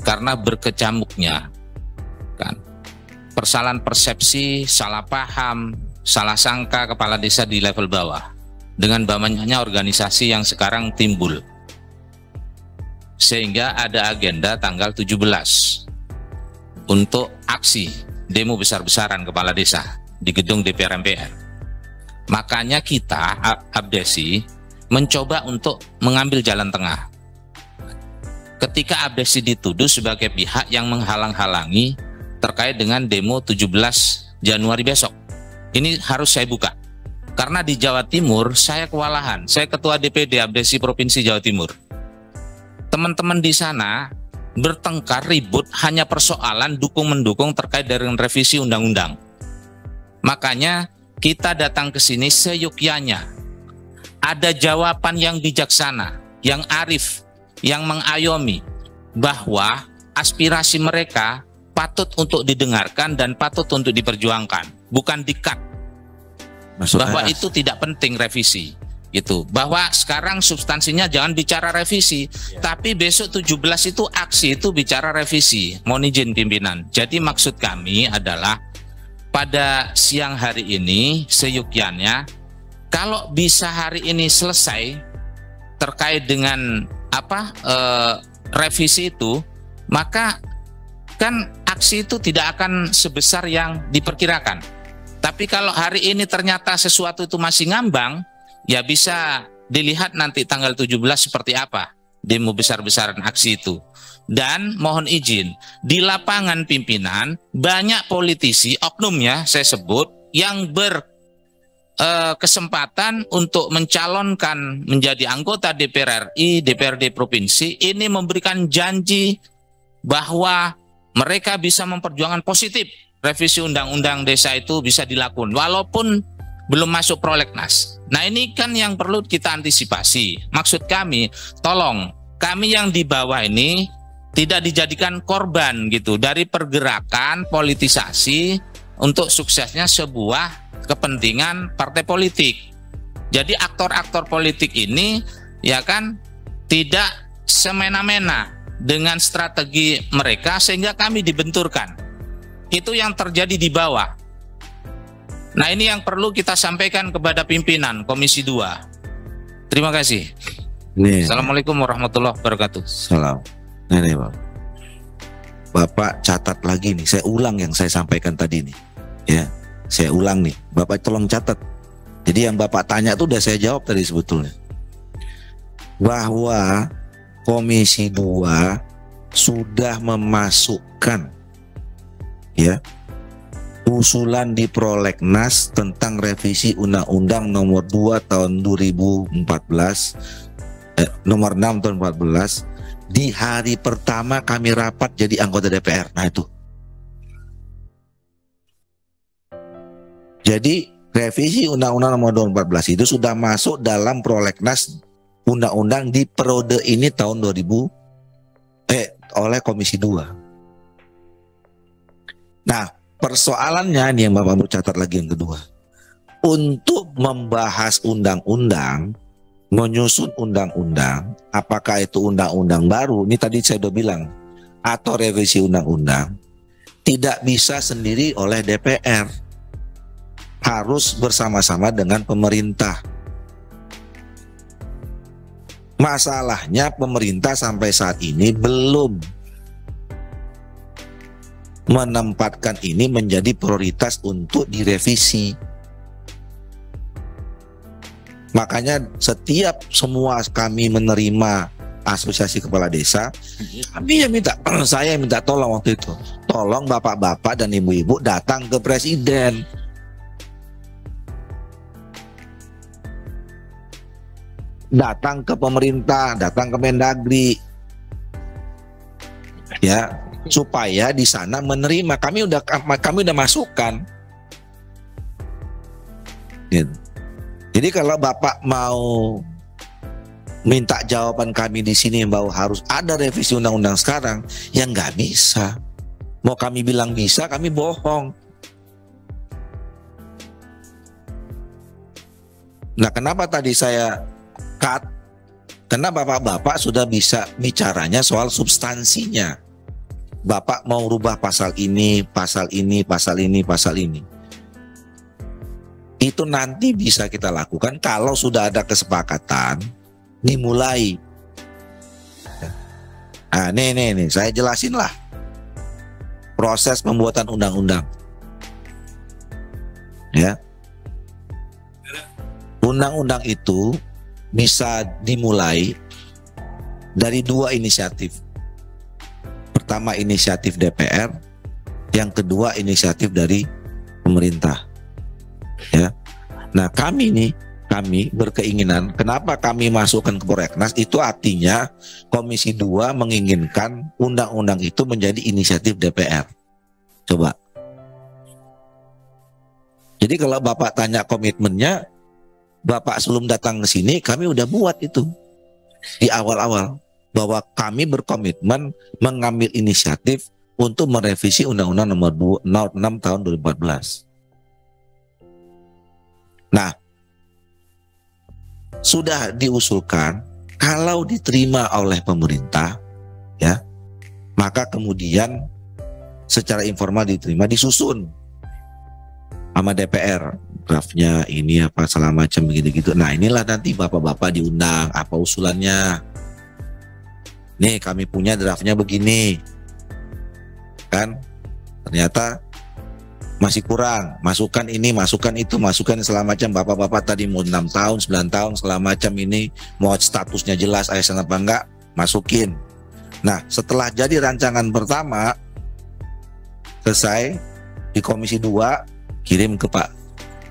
karena berkecamuknya kan persoalan persepsi, salah paham, salah sangka kepala desa di level bawah dengan banyaknya organisasi yang sekarang timbul. Sehingga ada agenda tanggal 17 untuk aksi demo besar-besaran kepala desa di gedung DPR MPR. Makanya kita Abdesi mencoba untuk mengambil jalan tengah. Ketika Abdesi dituduh sebagai pihak yang menghalang-halangi terkait dengan demo 17 Januari besok. Ini harus saya buka. Karena di Jawa Timur saya kewalahan. Saya ketua DPD Abdesi Provinsi Jawa Timur. Teman-teman di sana bertengkar ribut hanya persoalan dukung-mendukung terkait dengan revisi undang-undang. Makanya kita datang ke sini seyukyanya. Ada jawaban yang bijaksana, yang arif, yang mengayomi bahwa aspirasi mereka patut untuk didengarkan dan patut untuk diperjuangkan, bukan di-cut. Bahwa itu tidak penting revisi. Gitu. Bahwa sekarang substansinya jangan bicara revisi, tapi besok 17 itu aksi itu bicara revisi. Mohon izin pimpinan. Jadi maksud kami adalah pada siang hari ini seyukyanya kalau bisa hari ini selesai terkait dengan revisi itu, maka kan aksi itu tidak akan sebesar yang diperkirakan. Tapi kalau hari ini ternyata sesuatu itu masih ngambang, ya bisa dilihat nanti tanggal 17 seperti apa demo besar-besaran aksi itu. Dan mohon izin, di lapangan pimpinan banyak politisi, oknumnya saya sebut, yang kesempatan untuk mencalonkan menjadi anggota DPR RI, DPRD provinsi, ini memberikan janji bahwa mereka bisa memperjuangkan positif revisi undang-undang desa itu bisa dilakukan walaupun belum masuk prolegnas. Nah, ini kan yang perlu kita antisipasi. Maksud kami, tolong kami yang di bawah ini tidak dijadikan korban gitu dari pergerakan politisasi untuk suksesnya sebuah kepentingan partai politik. Jadi aktor-aktor politik ini ya kan tidak semena-mena dengan strategi mereka sehingga kami dibenturkan. Itu yang terjadi di bawah. Nah, ini yang perlu kita sampaikan kepada pimpinan Komisi 2. Terima kasih. Assalamualaikum warahmatullahi wabarakatuh. Salam. Nih, Bapak catat lagi nih, saya ulang yang saya sampaikan tadi nih. Ya, saya ulang nih. Bapak tolong catat. Jadi yang Bapak tanya itu udah saya jawab tadi sebetulnya. Bahwa Komisi 2 sudah memasukkan ya usulan di prolegnas tentang revisi Undang-Undang Nomor 2 Tahun 2014, Nomor 6 Tahun 2014 di hari pertama kami rapat jadi anggota DPR. Nah itu. Jadi revisi Undang-Undang Nomor 2 2014 itu sudah masuk dalam prolegnas undang-undang di periode ini tahun 2000 oleh Komisi 2. Nah, persoalannya ini yang Bapak mau catat lagi yang kedua. Untuk membahas undang-undang, menyusun undang-undang, apakah itu undang-undang baru, ini tadi saya udah bilang, atau revisi undang-undang, tidak bisa sendiri oleh DPR. Harus bersama-sama dengan pemerintah. Masalahnya pemerintah sampai saat ini belum menempatkan ini menjadi prioritas untuk direvisi. Makanya setiap semua kami menerima asosiasi kepala desa, kami saya minta tolong waktu itu, tolong bapak-bapak dan ibu-ibu datang ke presiden. Datang ke pemerintah, datang ke Mendagri, ya, supaya di sana menerima. Kami udah masukkan. Gitu. Jadi kalau Bapak mau minta jawaban kami di sini bahwa harus ada revisi undang-undang sekarang, ya nggak bisa. Mau kami bilang bisa, kami bohong. Nah, kenapa tadi saya cut? Karena bapak-bapak sudah bisa bicaranya soal substansinya. Bapak mau rubah pasal ini, pasal ini, pasal ini, pasal ini. Itu nanti bisa kita lakukan kalau sudah ada kesepakatan dimulai. Nah, nih, saya jelasin lah proses pembuatan undang-undang. Ya, undang-undang itu bisa dimulai dari dua inisiatif. Pertama inisiatif DPR, yang kedua inisiatif dari pemerintah. Ya. Nah, kami berkeinginan, kenapa kami masukkan ke prolegnas, itu artinya Komisi 2 menginginkan undang-undang itu menjadi inisiatif DPR. Coba. Jadi kalau Bapak tanya komitmennya, Bapak sebelum datang ke sini, kami udah buat itu di awal-awal bahwa kami berkomitmen mengambil inisiatif untuk merevisi Undang-Undang Nomor 6 Tahun 2014. Nah, sudah diusulkan, kalau diterima oleh pemerintah, ya, maka kemudian secara informal diterima, disusun sama DPR draftnya ini apa segala macam gitu-gitu. Nah inilah nanti bapak-bapak diundang, apa usulannya. Nih kami punya draftnya begini, kan? Ternyata masih kurang, masukkan ini, masukkan itu, masukkan segala macam. Bapak-bapak tadi mau 6 tahun, 9 tahun segala macam, ini mau statusnya jelas ASN apa enggak, masukin. Nah setelah jadi rancangan pertama selesai di Komisi 2, kirim ke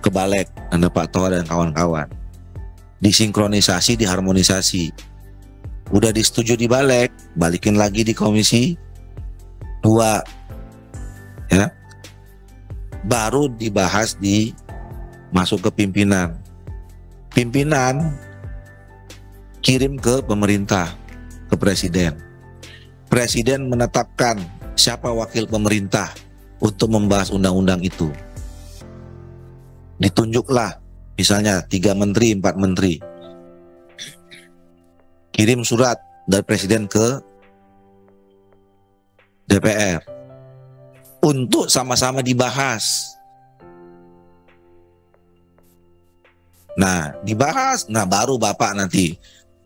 Balek, Anda Pak Toha dan kawan-kawan, disinkronisasi, diharmonisasi. Udah disetujui di Balek, balikin lagi di Komisi 2, ya, baru dibahas masuk ke pimpinan. Pimpinan kirim ke pemerintah, ke presiden. Presiden menetapkan siapa wakil pemerintah untuk membahas undang-undang itu. Ditunjuklah misalnya 3 menteri, 4 menteri. Kirim surat dari presiden ke DPR untuk sama-sama dibahas. Nah, dibahas, nah baru Bapak nanti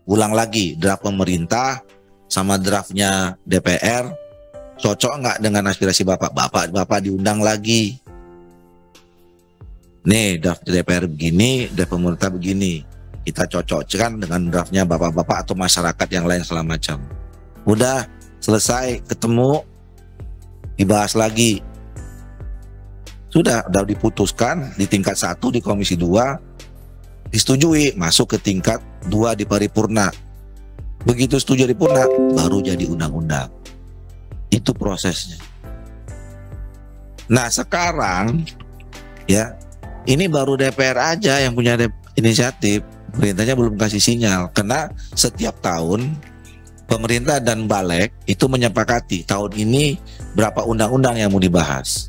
ulang lagi draft pemerintah sama draftnya DPR, cocok nggak dengan aspirasi Bapak? Bapak diundang lagi. Nih draft DPR begini, draft pemerintah begini, kita cocokkan dengan draftnya bapak-bapak atau masyarakat yang lain segala macam. Udah selesai ketemu, dibahas lagi, sudah diputuskan di tingkat 1 di Komisi 2, disetujui, masuk ke tingkat 2 di paripurna. Begitu setuju di paripurna, baru jadi undang-undang. Itu prosesnya. Nah sekarang ya, ini baru DPR aja yang punya inisiatif, pemerintahnya belum kasih sinyal. Karena setiap tahun pemerintah dan Balek itu menyepakati tahun ini berapa undang-undang yang mau dibahas.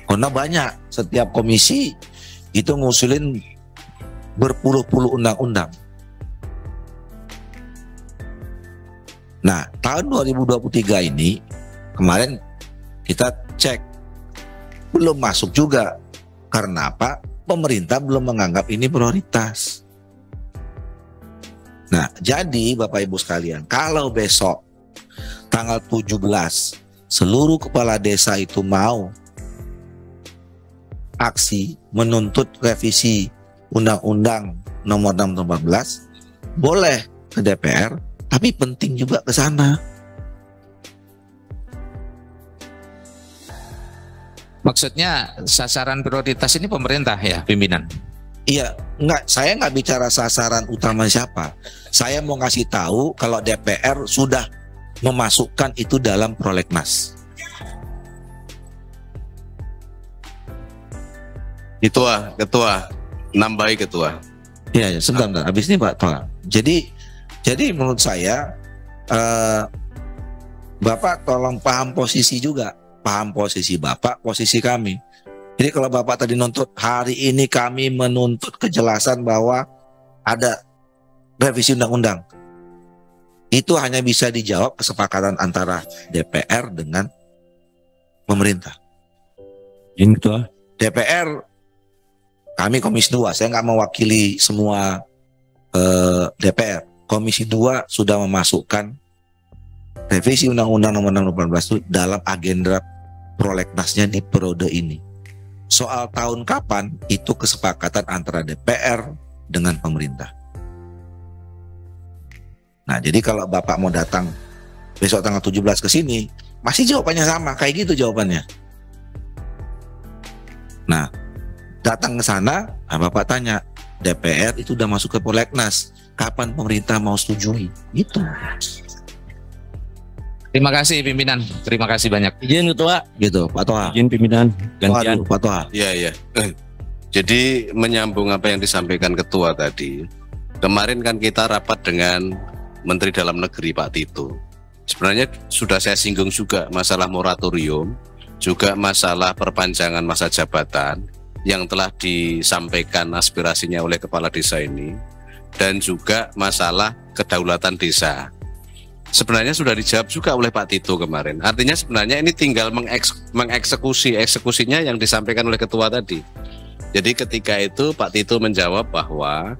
Karena banyak, setiap komisi itu ngusulin berpuluh-puluh undang-undang. Nah, tahun 2023 ini kemarin kita cek belum masuk juga. Karena apa? Pemerintah belum menganggap ini prioritas. Nah, jadi Bapak Ibu sekalian, kalau besok tanggal 17 seluruh kepala desa itu mau aksi menuntut revisi Undang-Undang Nomor 6 Tahun 2014, boleh ke DPR, tapi penting juga ke sana. Maksudnya sasaran prioritas ini pemerintah ya, pimpinan? Iya, saya nggak bicara sasaran utama siapa. Saya mau ngasih tahu kalau DPR sudah memasukkan itu dalam prolegnas. Ketua, nambahi ketua. Iya, sebentar. Habis ini Pak Toha. Jadi menurut saya Bapak tolong paham posisi juga. Paham posisi Bapak, posisi kami. Jadi kalau Bapak tadi nuntut, hari ini kami menuntut kejelasan bahwa ada revisi undang-undang. Itu hanya bisa dijawab kesepakatan antara DPR dengan pemerintah. Itu DPR, kami Komisi 2, saya nggak mewakili semua DPR. Komisi 2 sudah memasukkan revisi Undang-Undang Nomor 6 2018 itu dalam agenda prolegnasnya di periode ini. Soal tahun kapan, itu kesepakatan antara DPR dengan pemerintah. Nah, jadi kalau Bapak mau datang besok tanggal 17 ke sini, masih jawabannya sama, kayak gitu jawabannya. Nah, datang ke sana, Bapak tanya, DPR itu udah masuk ke prolegnas, kapan pemerintah mau setujui? Gitu. Terima kasih pimpinan, terima kasih banyak. izin Ketua, Gitu, Pak Toha. izin pimpinan gantian. Waduh, Pak Toha. Iya. Jadi menyambung apa yang disampaikan ketua tadi. Kemarin kan kita rapat dengan Menteri Dalam Negeri Pak Tito. Sebenarnya sudah saya singgung juga masalah moratorium, juga masalah perpanjangan masa jabatan yang telah disampaikan aspirasinya oleh kepala desa ini, dan juga masalah kedaulatan desa. Sebenarnya sudah dijawab juga oleh Pak Tito kemarin. Artinya sebenarnya ini tinggal eksekusinya yang disampaikan oleh ketua tadi. Jadi ketika itu Pak Tito menjawab bahwa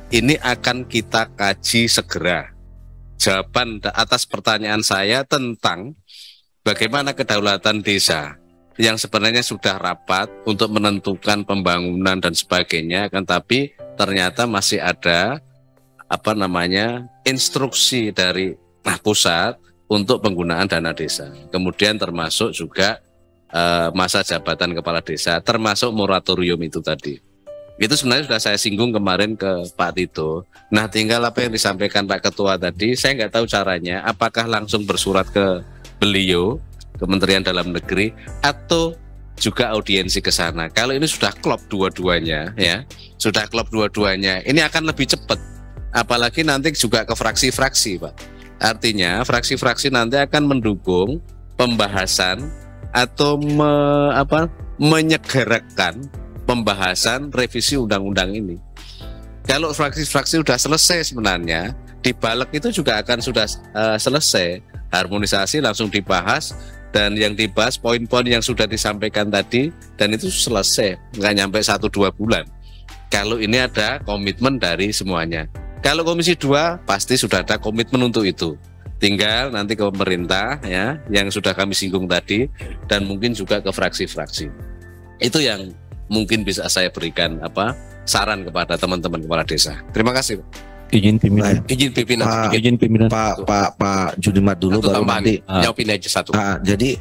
ini akan kita kaji segera. Jawaban atas pertanyaan saya tentang bagaimana kedaulatan desa yang sebenarnya sudah rapat untuk menentukan pembangunan dan sebagainya, kan tapi ternyata masih ada instruksi dari pusat untuk penggunaan dana desa. Kemudian termasuk juga masa jabatan kepala desa, termasuk moratorium itu tadi. Itu sebenarnya sudah saya singgung kemarin ke Pak Tito. Nah, tinggal apa yang disampaikan Pak Ketua tadi, saya nggak tahu caranya, apakah langsung bersurat ke beliau, Kementerian Dalam Negeri, atau juga audiensi ke sana. Kalau ini sudah klop dua-duanya, ya, sudah klop dua-duanya, ini akan lebih cepat. Apalagi nanti juga ke fraksi-fraksi, Pak. Artinya fraksi-fraksi nanti akan mendukung pembahasan atau menyegerakan pembahasan revisi undang-undang ini. Kalau fraksi-fraksi sudah selesai sebenarnya, di balik itu juga akan sudah selesai. Harmonisasi langsung dibahas, dan yang dibahas poin-poin yang sudah disampaikan tadi, dan itu selesai, nggak nyampe 1-2 bulan. Kalau ini ada komitmen dari semuanya. Kalau Komisi 2 pasti sudah ada komitmen untuk itu. Tinggal nanti ke pemerintah, ya, yang sudah kami singgung tadi, dan mungkin juga ke fraksi-fraksi. Itu yang mungkin bisa saya berikan saran kepada teman-teman kepala desa. Terima kasih. Izin pimpinan. Izin pimpinan. Izin pimpinan. Pak Judimat dulu baru nanti. Jawabin aja satu. Jadi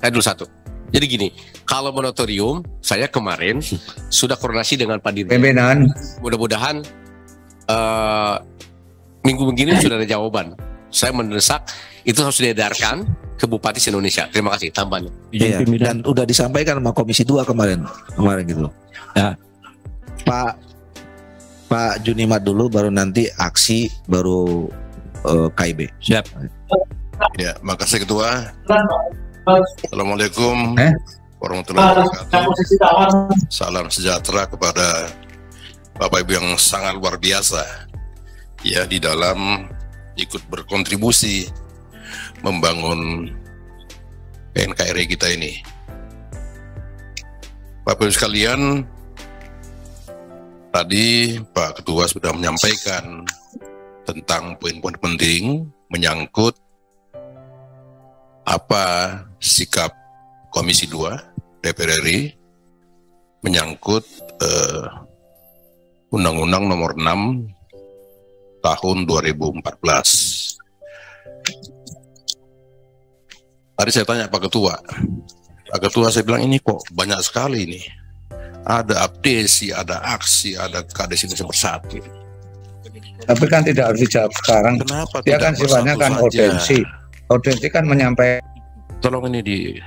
saya dulu satu. Jadi gini, kalau moratorium, saya kemarin sudah koordinasi dengan Pak Dirjen. Pimpinan. Mudah-mudahan minggu begini sudah ada jawaban. Saya mendesak itu harus diedarkan ke Bupati se-Indonesia. Terima kasih tambahannya. iya, dan udah disampaikan sama Komisi 2 kemarin gitu. Ya. Pak Junimat dulu, baru nanti aksi, baru KIB. Siap. Ya, makasih Ketua. Assalamualaikum warahmatullahi wabarakatuh. Salam sejahtera kepada Bapak Ibu yang sangat luar biasa, ya, di dalam ikut berkontribusi membangun NKRI kita ini. Bapak Ibu sekalian, tadi Pak Ketua sudah menyampaikan tentang poin-poin penting menyangkut apa sikap Komisi 2 DPR RI menyangkut Undang-Undang Nomor 6 tahun 2014. Tadi saya tanya Pak Ketua, saya bilang ini kok banyak sekali ini. Ada abdesi, ada aksi, ada kades ini bersatu. Tapi kan tidak harus dijawab sekarang. Kenapa Dia tidak kan sifatnya kan bersatu saja? audiensi. Audiensi kan menyampaikan. Tolong ini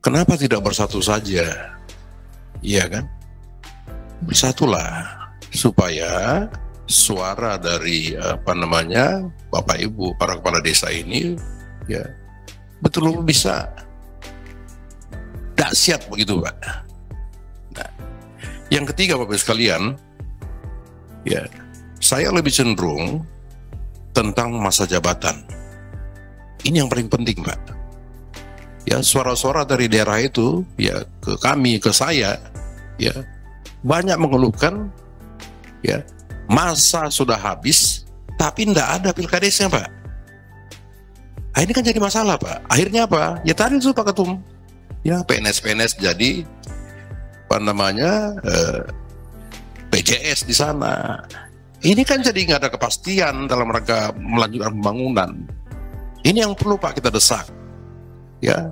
kenapa tidak bersatu saja? Iya kan? Bersatulah supaya suara dari Bapak Ibu para kepala desa ini, ya, betul-betul bisa dahsyat begitu, Pak. Nah, yang ketiga Bapak Ibu sekalian, ya, saya lebih cenderung tentang masa jabatan. Ini yang paling penting, Pak. Ya, suara-suara dari daerah itu, ya, ke kami, ke saya, ya, banyak mengeluhkan, ya, masa sudah habis, tapi tidak ada pilkadesnya, Pak. Nah, ini kan jadi masalah, Pak. Akhirnya apa? Ya tadi itu Pak Ketum, ya, PNS jadi PJS di sana. Ini kan jadi nggak ada kepastian dalam rangka melanjutkan pembangunan. Ini yang perlu Pak kita desak, ya,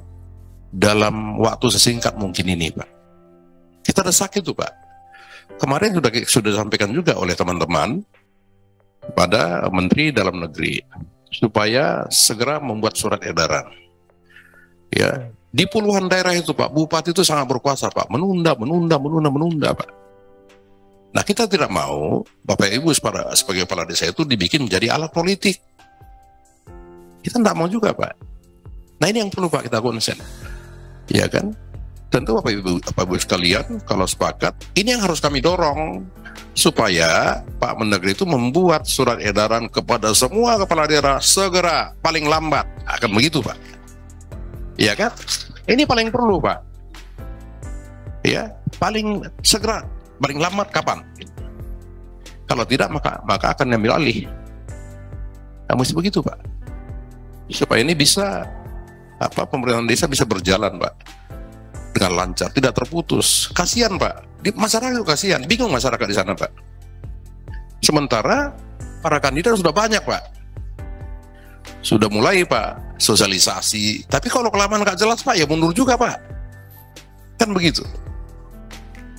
dalam waktu sesingkat mungkin ini, Pak. Kita desak itu, Pak. Kemarin sudah disampaikan juga oleh teman-teman pada Menteri Dalam Negeri supaya segera membuat surat edaran. Ya, di puluhan daerah itu, Pak, bupati itu sangat berkuasa, Pak, menunda, Pak. Nah, kita tidak mau Bapak Ibu sebagai kepala desa itu dibikin menjadi alat politik. Kita tidak mau juga, Pak. Nah, ini yang perlu, Pak, kita konsen. Ya kan? Tentu Bapak Ibu sekalian, kalau sepakat, ini yang harus kami dorong supaya Pak Mendagri itu membuat surat edaran kepada semua kepala daerah segera, paling lambat. Akan begitu, Pak. Ya kan? Ini paling perlu, Pak. Ya, paling segera, paling lambat kapan? Kalau tidak maka akan diambil alih. Nah, mesti begitu Pak, supaya ini bisa pemerintahan desa bisa berjalan Pak dengan lancar, tidak terputus. Kasihan Pak, masyarakat itu kasihan, bingung masyarakat di sana Pak. Sementara para kandidat sudah banyak Pak, sudah mulai Pak sosialisasi, tapi kalau kelamaan nggak jelas Pak ya mundur juga Pak, kan begitu.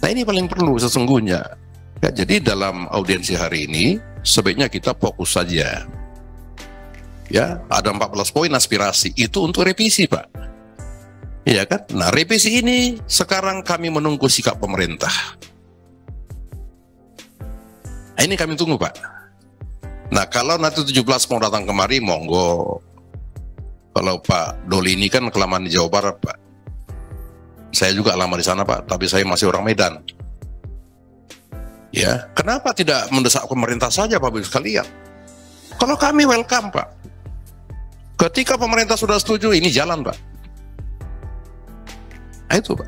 Nah ini paling perlu sesungguhnya. Ya, jadi dalam audiensi hari ini sebaiknya kita fokus saja. Ya, ada 14 poin aspirasi itu untuk revisi Pak. Iya kan? Nah revisi ini sekarang kami menunggu sikap pemerintah. Nah, ini kami tunggu Pak. Nah kalau nanti 17 mau datang kemari monggo. Kalau Pak Doli ini kan kelamaan di Jawa Barat Pak. Saya juga lama di sana Pak, tapi saya masih orang Medan. Ya, kenapa tidak mendesak pemerintah saja Bapak Ibu sekalian? Kalau kami welcome Pak. Ketika pemerintah sudah setuju, ini jalan Pak. Nah itu Pak.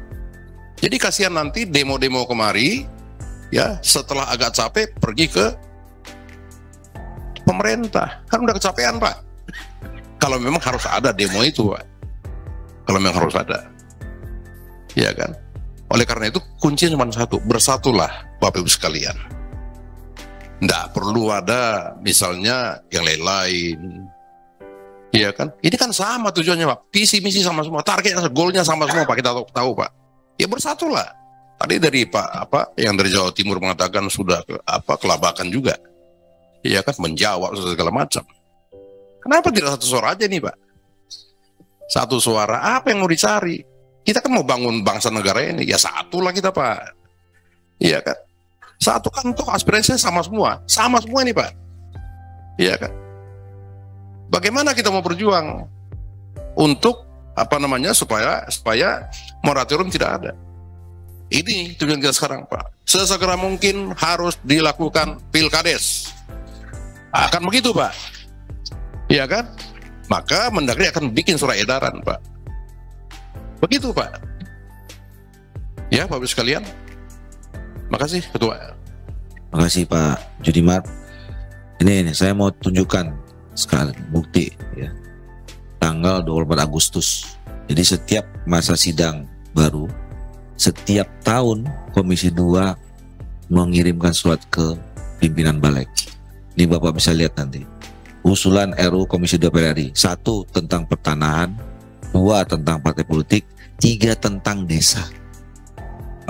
Jadi kasihan nanti demo-demo kemari, ya setelah agak capek pergi ke pemerintah. Kan udah kecapean Pak. Kalau memang harus ada demo itu Pak. Kalau memang harus ada. Ya kan? Oleh karena itu kunci cuma satu, bersatulah Bapak Ibu sekalian. Nggak perlu ada misalnya yang lain-lain. Iya kan? Ini kan sama tujuannya Pak. Visi misi sama semua, targetnya, goalnya sama semua Pak. Kita tahu Pak. Ya bersatulah. Tadi dari Pak yang dari Jawa Timur mengatakan sudah kelabakan juga. Iya kan? Menjawab segala macam. Kenapa tidak satu suara aja nih Pak? Satu suara, apa yang mau dicari? Kita kan mau bangun bangsa negara ini, ya satu lah kita Pak. Iya kan? Satu kan toh aspirasinya sama semua ini Pak. Iya kan? Bagaimana kita mau berjuang untuk supaya moratorium tidak ada. Ini tujuan kita sekarang Pak. Sesegera mungkin harus dilakukan pilkades. Akan begitu Pak. Iya kan? Maka Mendagri akan bikin surat edaran Pak. Begitu Pak. Ya Bapak Ibu sekalian. Makasih Ketua. Makasih Pak Judimat. Ini saya mau tunjukkan sekali bukti ya. Tanggal 24 Agustus. Jadi setiap masa sidang baru, setiap tahun Komisi 2 mengirimkan surat ke pimpinan Balik. Ini Bapak bisa lihat nanti. Usulan RUU Komisi 2 DPR RI. 1 tentang pertanahan, 2 tentang partai politik, 3 tentang desa,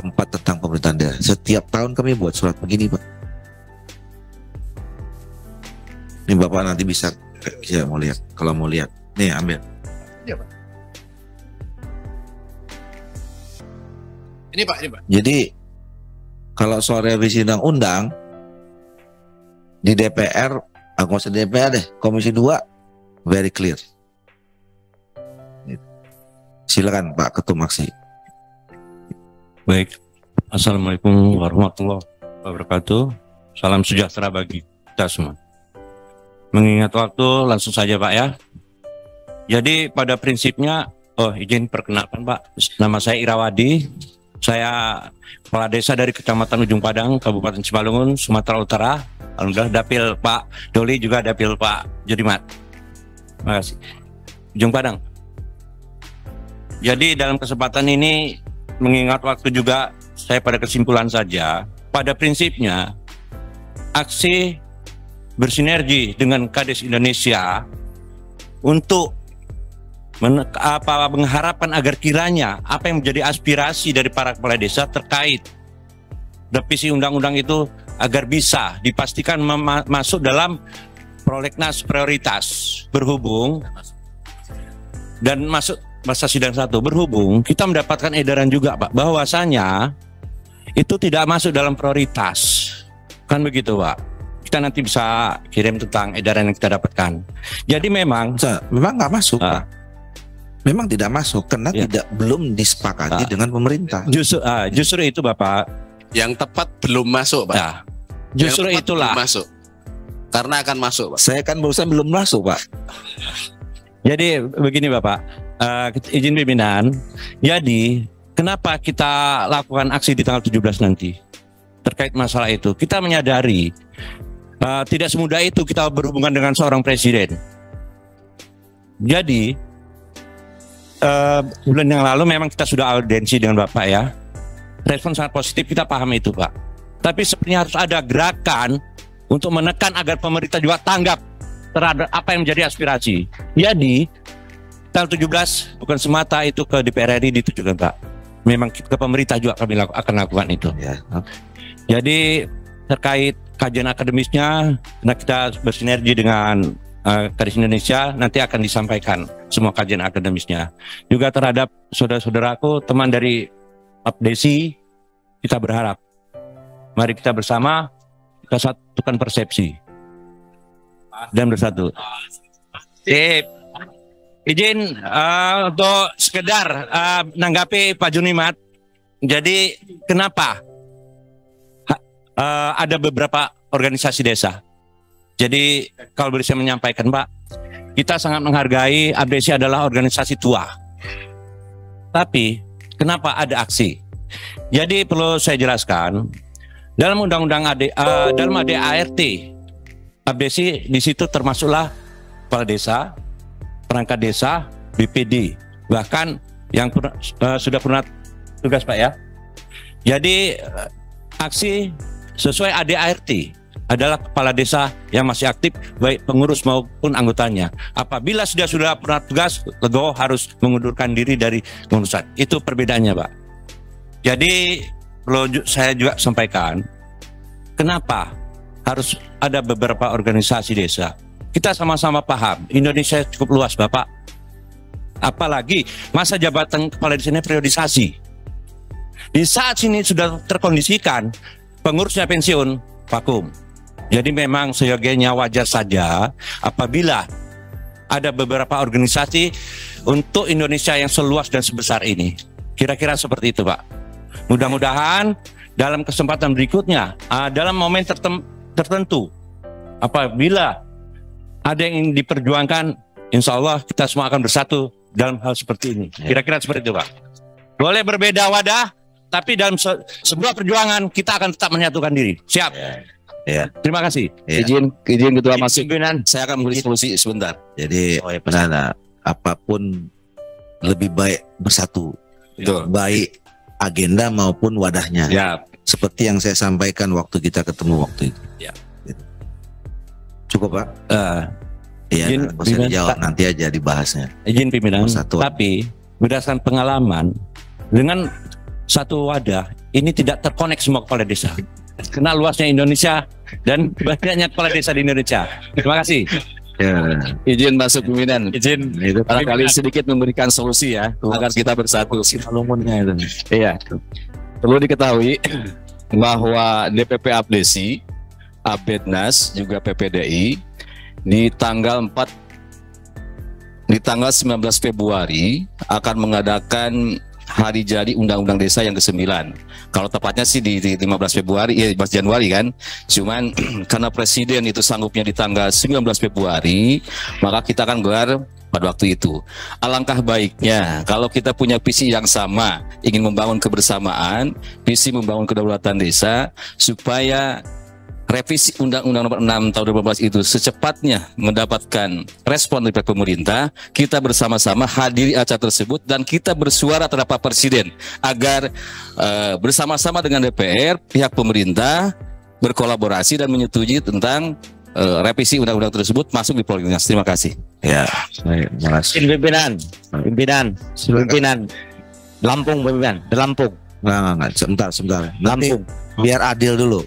4 tentang pemerintahan daerah. Setiap tahun kami buat surat begini Pak. Ini Bapak nanti bisa mau lihat. Kalau mau lihat, nih ambil. Iya Pak. Ini Pak. Jadi kalau soal revisi undang-undang di DPR, nggak usah DPR deh, Komisi 2 very clear. Silakan Pak Ketum Aksi. Baik, Assalamualaikum warahmatullahi wabarakatuh. Salam sejahtera bagi kita semua. Mengingat waktu, langsung saja Pak ya. Jadi pada prinsipnya, izin perkenalkan Pak. Nama saya Irawadi. Saya kepala desa dari Kecamatan Ujung Padang, Kabupaten Simalungun, Sumatera Utara. Alhamdulillah dapil Pak Doli, juga dapil Pak Judimat. Terima kasih. Ujung Padang. Jadi dalam kesempatan ini, mengingat waktu juga, saya pada kesimpulan saja, pada prinsipnya aksi bersinergi dengan Kades Indonesia untuk mengharapkan agar kiranya apa yang menjadi aspirasi dari para kepala desa terkait revisi undang-undang itu agar bisa dipastikan masuk dalam prolegnas prioritas, berhubung dan masuk masa sidang 1, berhubung kita mendapatkan edaran juga Pak bahwasanya itu tidak masuk dalam prioritas, kan begitu Pak. Kita nanti bisa kirim tentang edaran yang kita dapatkan. Jadi memang nggak masuk Pak. Memang tidak masuk karena belum disepakati dengan pemerintah. Justru itu Bapak. Yang tepat belum masuk Pak. Ya, justru itulah belum masuk. Karena akan masuk Pak. Saya kan barusan belum masuk Pak. Jadi begini Bapak, izin pimpinan. Jadi kenapa kita lakukan aksi di tanggal 17 nanti terkait masalah itu? Kita menyadari tidak semudah itu kita berhubungan dengan seorang presiden. Jadi bulan yang lalu memang kita sudah audiensi dengan Bapak ya. Respon sangat positif, kita paham itu Pak. Tapi sebenarnya harus ada gerakan untuk menekan agar pemerintah juga tanggap terhadap apa yang menjadi aspirasi. Jadi tanggal 17 bukan semata itu ke DPR RI ditujukan Pak. Memang ke pemerintah juga kami akan lakukan itu. Ya. Jadi terkait kajian akademisnya, nah kita bersinergi dengan Kadis Indonesia, nanti akan disampaikan semua kajian akademisnya. Juga terhadap saudara-saudaraku, teman dari Abdesi, kita berharap mari kita bersama kita satukan persepsi dan bersatu. Sip. Izin untuk sekedar menanggapi Pak Junimat. Jadi kenapa ada beberapa organisasi desa? Jadi kalau boleh saya menyampaikan Pak, kita sangat menghargai Abdesi adalah organisasi tua. Tapi kenapa ada aksi? Jadi perlu saya jelaskan, dalam undang-undang dalam ADART, Abdesi di situ termasuklah kepala desa, perangkat desa, BPD, bahkan yang sudah pernah tugas Pak ya. Jadi aksi sesuai ADART adalah kepala desa yang masih aktif, baik pengurus maupun anggotanya. Apabila sudah pernah tugas, legowo harus mengundurkan diri dari pengurusan. Itu perbedaannya Pak. Jadi perlu saya juga sampaikan, kenapa harus ada beberapa organisasi desa. Kita sama-sama paham, Indonesia cukup luas Bapak. Apalagi masa jabatan kepala desa ini periodisasi. Di saat sini sudah terkondisikan, pengurusnya pensiun, vakum. Jadi memang seyogianya wajar saja apabila ada beberapa organisasi untuk Indonesia yang seluas dan sebesar ini. Kira-kira seperti itu Pak. Mudah-mudahan dalam kesempatan berikutnya, dalam momen tertentu, apabila ada yang ingin diperjuangkan, insya Allah kita semua akan bersatu dalam hal seperti ini. Kira-kira seperti itu Pak. Boleh berbeda wadah, tapi dalam sebuah perjuangan kita akan tetap menyatukan diri. Siap. Ya. Terima kasih. Ya. Izin Ketua masuk. Pimpinan. Saya akan memberi solusi sebentar. Jadi benar, apapun lebih baik bersatu. Betul. Baik agenda maupun wadahnya. Ya. Seperti yang saya sampaikan waktu kita ketemu waktu itu. Ya. Gitu. Cukup Pak? Iya, izin, bisa dijawab nanti aja dibahasnya. Izin pimpinan. Persatuan. Tapi berdasarkan pengalaman dengan satu wadah ini tidak terkonek semua kepala desa. Karena luasnya Indonesia dan banyaknya kepala desa di Indonesia. Terima kasih. Ya. Izin masuk pimpinan. Izin. Barangkali sedikit memberikan solusi ya agar kita bersatu. Iya. Perlu diketahui bahwa DPP Abdesi, Abednas juga PPDI di tanggal 19 Februari akan mengadakan hari jadi Undang-Undang Desa yang ke-9. Kalau tepatnya sih di 15 Februari, ya 15 Januari kan. Cuman karena Presiden itu sanggupnya di tanggal 19 Februari, maka kita akan gelar pada waktu itu. Alangkah baiknya kalau kita punya visi yang sama, ingin membangun kebersamaan, visi membangun kedaulatan desa, supaya revisi Undang-Undang Nomor 6 Tahun 2015 itu secepatnya mendapatkan respon dari pemerintah. Kita bersama-sama hadiri acara tersebut dan kita bersuara terhadap Pak Presiden agar bersama-sama dengan DPR, pihak pemerintah berkolaborasi dan menyetujui tentang revisi undang-undang tersebut masuk di prolegnas. Terima kasih. Ya, terima kasih. Pimpinan. Lampung pimpinan, Lampung. Enggak, sebentar. Nanti Lampung. biar adil dulu.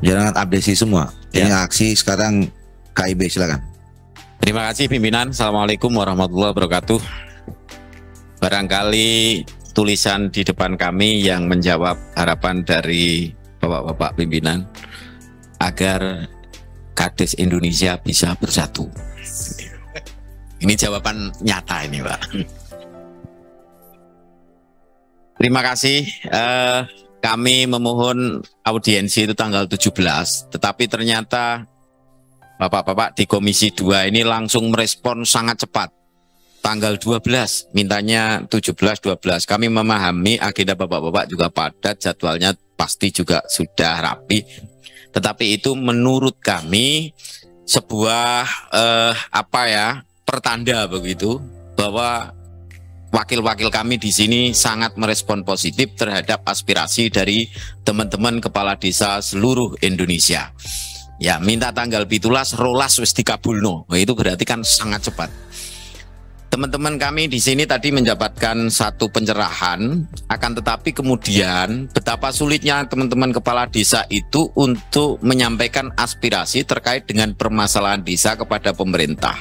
Jangan Abdesi semua. Ini aksi sekarang KIB, silakan. Terima kasih pimpinan. Assalamualaikum warahmatullahi wabarakatuh. Barangkali tulisan di depan kami yang menjawab harapan dari Bapak-Bapak pimpinan agar Kadis Indonesia bisa bersatu. Ini jawaban nyata ini Pak. Terima kasih. Kami memohon audiensi itu tanggal 17, tetapi ternyata Bapak-Bapak di Komisi 2 ini langsung merespon sangat cepat. tanggal 12, mintanya 17, 12. Kami memahami agenda Bapak-Bapak juga padat, jadwalnya pasti juga sudah rapi. Tetapi itu menurut kami sebuah pertanda begitu bahwa wakil-wakil kami di sini sangat merespon positif terhadap aspirasi dari teman-teman kepala desa seluruh Indonesia. Ya, minta tanggal 17 rolas wis dikabulno. Itu berarti kan sangat cepat. Teman-teman kami di sini tadi mendapatkan satu pencerahan, akan tetapi kemudian betapa sulitnya teman-teman kepala desa itu untuk menyampaikan aspirasi terkait dengan permasalahan desa kepada pemerintah.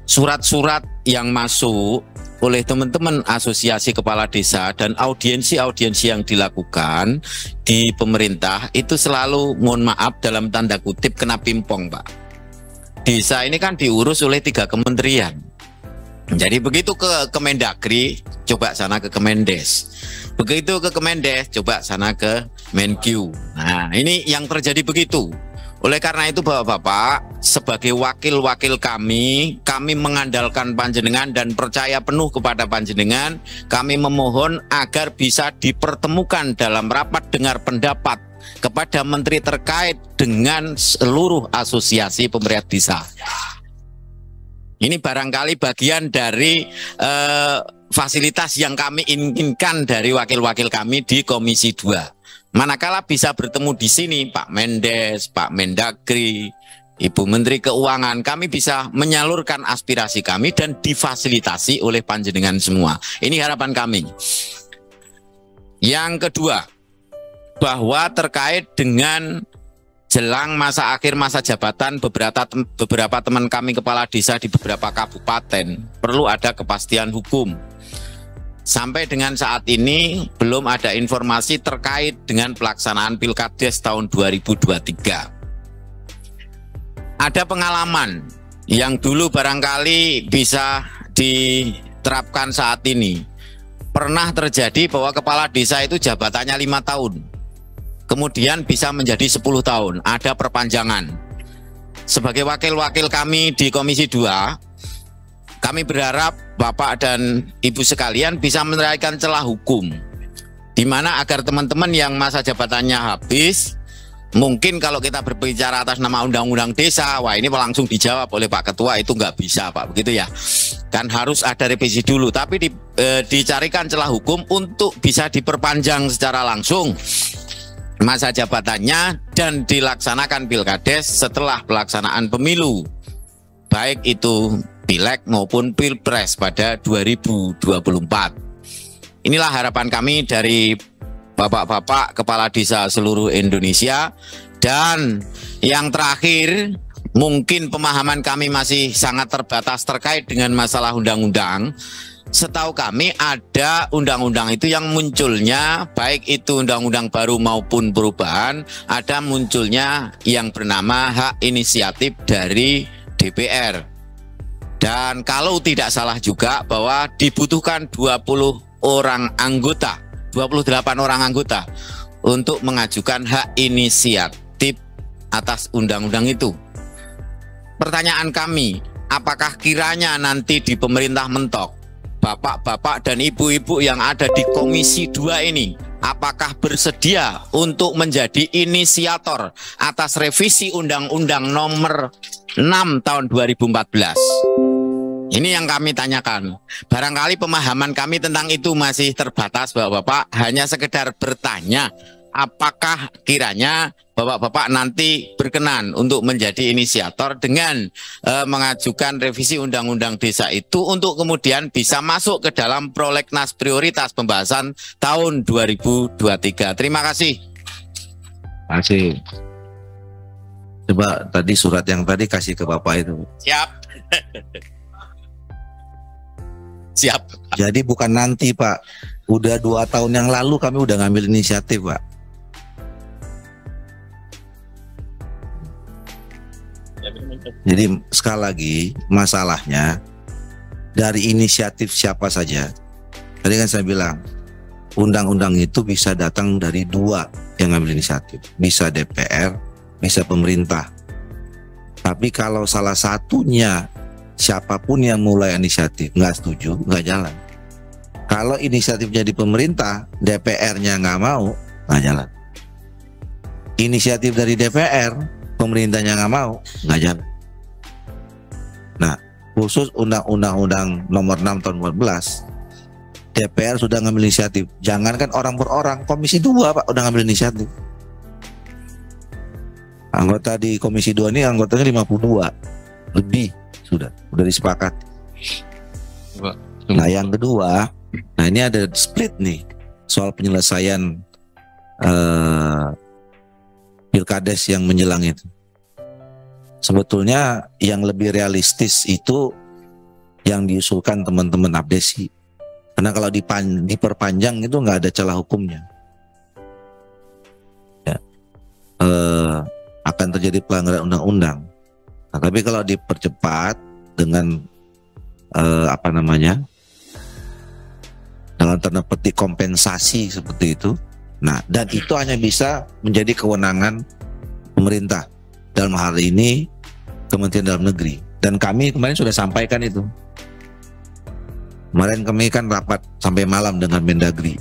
Surat-surat yang masuk oleh teman-teman asosiasi kepala desa dan audiensi-audiensi yang dilakukan di pemerintah itu selalu, mohon maaf dalam tanda kutip, kena pimpong, Pak. Desa ini kan diurus oleh 3 kementerian. Jadi begitu ke Kemendagri, coba sana ke Kemendes. Begitu ke Kemendes, coba sana ke Menkyu. Nah, ini yang terjadi begitu. Oleh karena itu Bapak-Bapak, sebagai wakil-wakil kami mengandalkan panjenengan dan percaya penuh kepada panjenengan. Kami memohon agar bisa dipertemukan dalam rapat dengar pendapat kepada menteri terkait dengan seluruh asosiasi pemerintah desa. Ini barangkali bagian dari fasilitas yang kami inginkan dari wakil-wakil kami di Komisi 2. Manakala bisa bertemu di sini Pak Mendes, Pak Mendagri, Ibu Menteri Keuangan, kami bisa menyalurkan aspirasi kami dan difasilitasi oleh panjenengan semua. Ini harapan kami. Yang kedua, bahwa terkait dengan jelang masa akhir masa jabatan beberapa teman kami kepala desa di beberapa kabupaten perlu ada kepastian hukum. Sampai dengan saat ini belum ada informasi terkait dengan pelaksanaan Pilkades tahun 2023. Ada pengalaman yang dulu barangkali bisa diterapkan saat ini. Pernah terjadi bahwa kepala desa itu jabatannya 5 tahun. Kemudian bisa menjadi 10 tahun, ada perpanjangan. Sebagai wakil-wakil kami di Komisi 2, kami berharap Bapak dan Ibu sekalian bisa menerapkan celah hukum, di mana agar teman-teman yang masa jabatannya habis, mungkin kalau kita berbicara atas nama Undang-Undang Desa, wah ini langsung dijawab oleh Pak Ketua, itu nggak bisa Pak, begitu ya. Kan harus ada revisi dulu, tapi dicarikan celah hukum untuk bisa diperpanjang secara langsung masa jabatannya dan dilaksanakan Pilkades setelah pelaksanaan pemilu, baik itu Pileg maupun Pilpres pada 2024. Inilah harapan kami dari Bapak-bapak kepala desa seluruh Indonesia. Dan yang terakhir, mungkin pemahaman kami masih sangat terbatas terkait dengan masalah undang-undang. Setahu kami ada undang-undang itu yang munculnya, baik itu undang-undang baru maupun perubahan, ada munculnya yang bernama hak inisiatif dari DPR. Dan kalau tidak salah juga bahwa dibutuhkan 28 orang anggota untuk mengajukan hak inisiatif atas undang-undang itu. Pertanyaan kami, apakah kiranya nanti di pemerintah mentok, Bapak-bapak dan Ibu-ibu yang ada di Komisi 2 ini, apakah bersedia untuk menjadi inisiator atas revisi Undang-Undang Nomor 6 tahun 2014? Ini yang kami tanyakan. Barangkali pemahaman kami tentang itu masih terbatas, Bapak-bapak. Hanya sekedar bertanya, apakah kiranya Bapak-bapak nanti berkenan untuk menjadi inisiator dengan mengajukan revisi Undang-Undang Desa itu untuk kemudian bisa masuk ke dalam prolegnas prioritas pembahasan tahun 2023. Terima kasih. Terima kasih. Coba tadi surat yang tadi kasih ke Bapak itu. Siap. Siap. Jadi bukan nanti Pak, udah 2 tahun yang lalu kami udah ngambil inisiatif Pak. Jadi sekali lagi masalahnya dari inisiatif siapa saja. Tadi kan saya bilang undang-undang itu bisa datang dari 2 yang ngambil inisiatif, bisa DPR, bisa pemerintah. Tapi kalau salah satunya siapapun yang mulai inisiatif nggak setuju, nggak jalan. Kalau inisiatifnya di pemerintah, DPR-nya nggak mau, nggak jalan. Inisiatif dari DPR, pemerintahnya nggak mau, nggak jalan. Nah, khusus Undang-Undang Nomor 6 Tahun 14, DPR sudah ngambil inisiatif. Jangankan orang per orang, Komisi 2 Pak udah ngambil inisiatif. Anggota di Komisi 2 ini anggotanya 52 lebih sudah disepakati. Nah, yang kedua, nah ini ada split nih soal penyelesaian pilkades yang menjelang itu. Sebetulnya yang lebih realistis itu yang diusulkan teman-teman Abdesi. Karena kalau diperpanjang itu nggak ada celah hukumnya. Ya. Akan terjadi pelanggaran undang-undang. Nah, tapi kalau dipercepat dengan dalam tanda petik kompensasi seperti itu, nah dan itu hanya bisa menjadi kewenangan pemerintah, dalam hal ini Kementerian Dalam Negeri. Dan kami kemarin sudah sampaikan itu. Kemarin kami kan rapat sampai malam dengan Mendagri.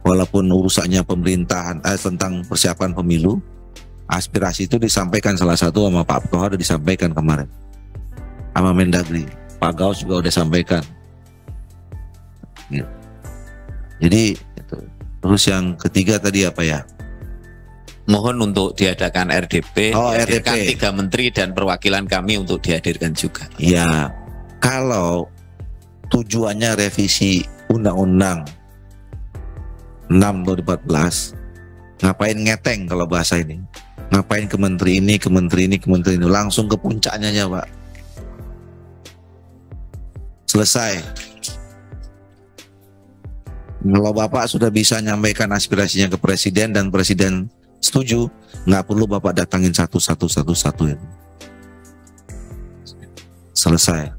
Walaupun urusannya pemerintahan tentang persiapan pemilu, aspirasi itu disampaikan salah satu sama Pak Toha, sudah disampaikan kemarin sama Mendagri. Pak Gaus juga udah sampaikan. Gitu. Jadi itu. Terus yang ketiga tadi apa ya? Mohon untuk diadakan RDP, dihadirkan RDP. 3 menteri dan perwakilan kami untuk dihadirkan juga. Ya, kalau tujuannya revisi Undang-Undang 6 2014, ngapain ngeteng kalau bahasa ini? Ngapain ke menteri ini, ke menteri ini, ke menteri ini, langsung ke puncaknya aja Pak. Selesai. Kalau Bapak sudah bisa nyampaikan aspirasinya ke Presiden dan Presiden setuju, nggak perlu Bapak datangin satu-satu itu. Selesai.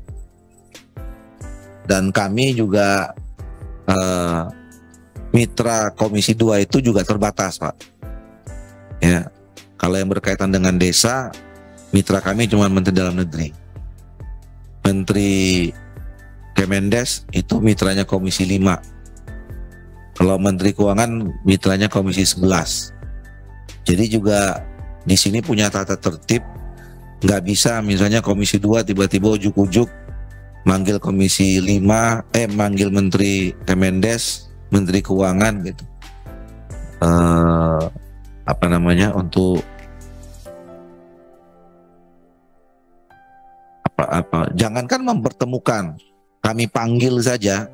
Dan kami juga mitra Komisi 2 itu juga terbatas Pak. Ya, kalau yang berkaitan dengan desa, mitra kami cuma Menteri Dalam Negeri. Menteri Kemendes itu mitranya Komisi 5. Kalau Menteri Keuangan mitranya Komisi 11. Jadi juga di sini punya tata tertib, nggak bisa misalnya Komisi 2 tiba-tiba ujuk-ujuk manggil Komisi 5, manggil Menteri Kemendes, Menteri Keuangan gitu. Untuk jangankan mempertemukan, kami panggil saja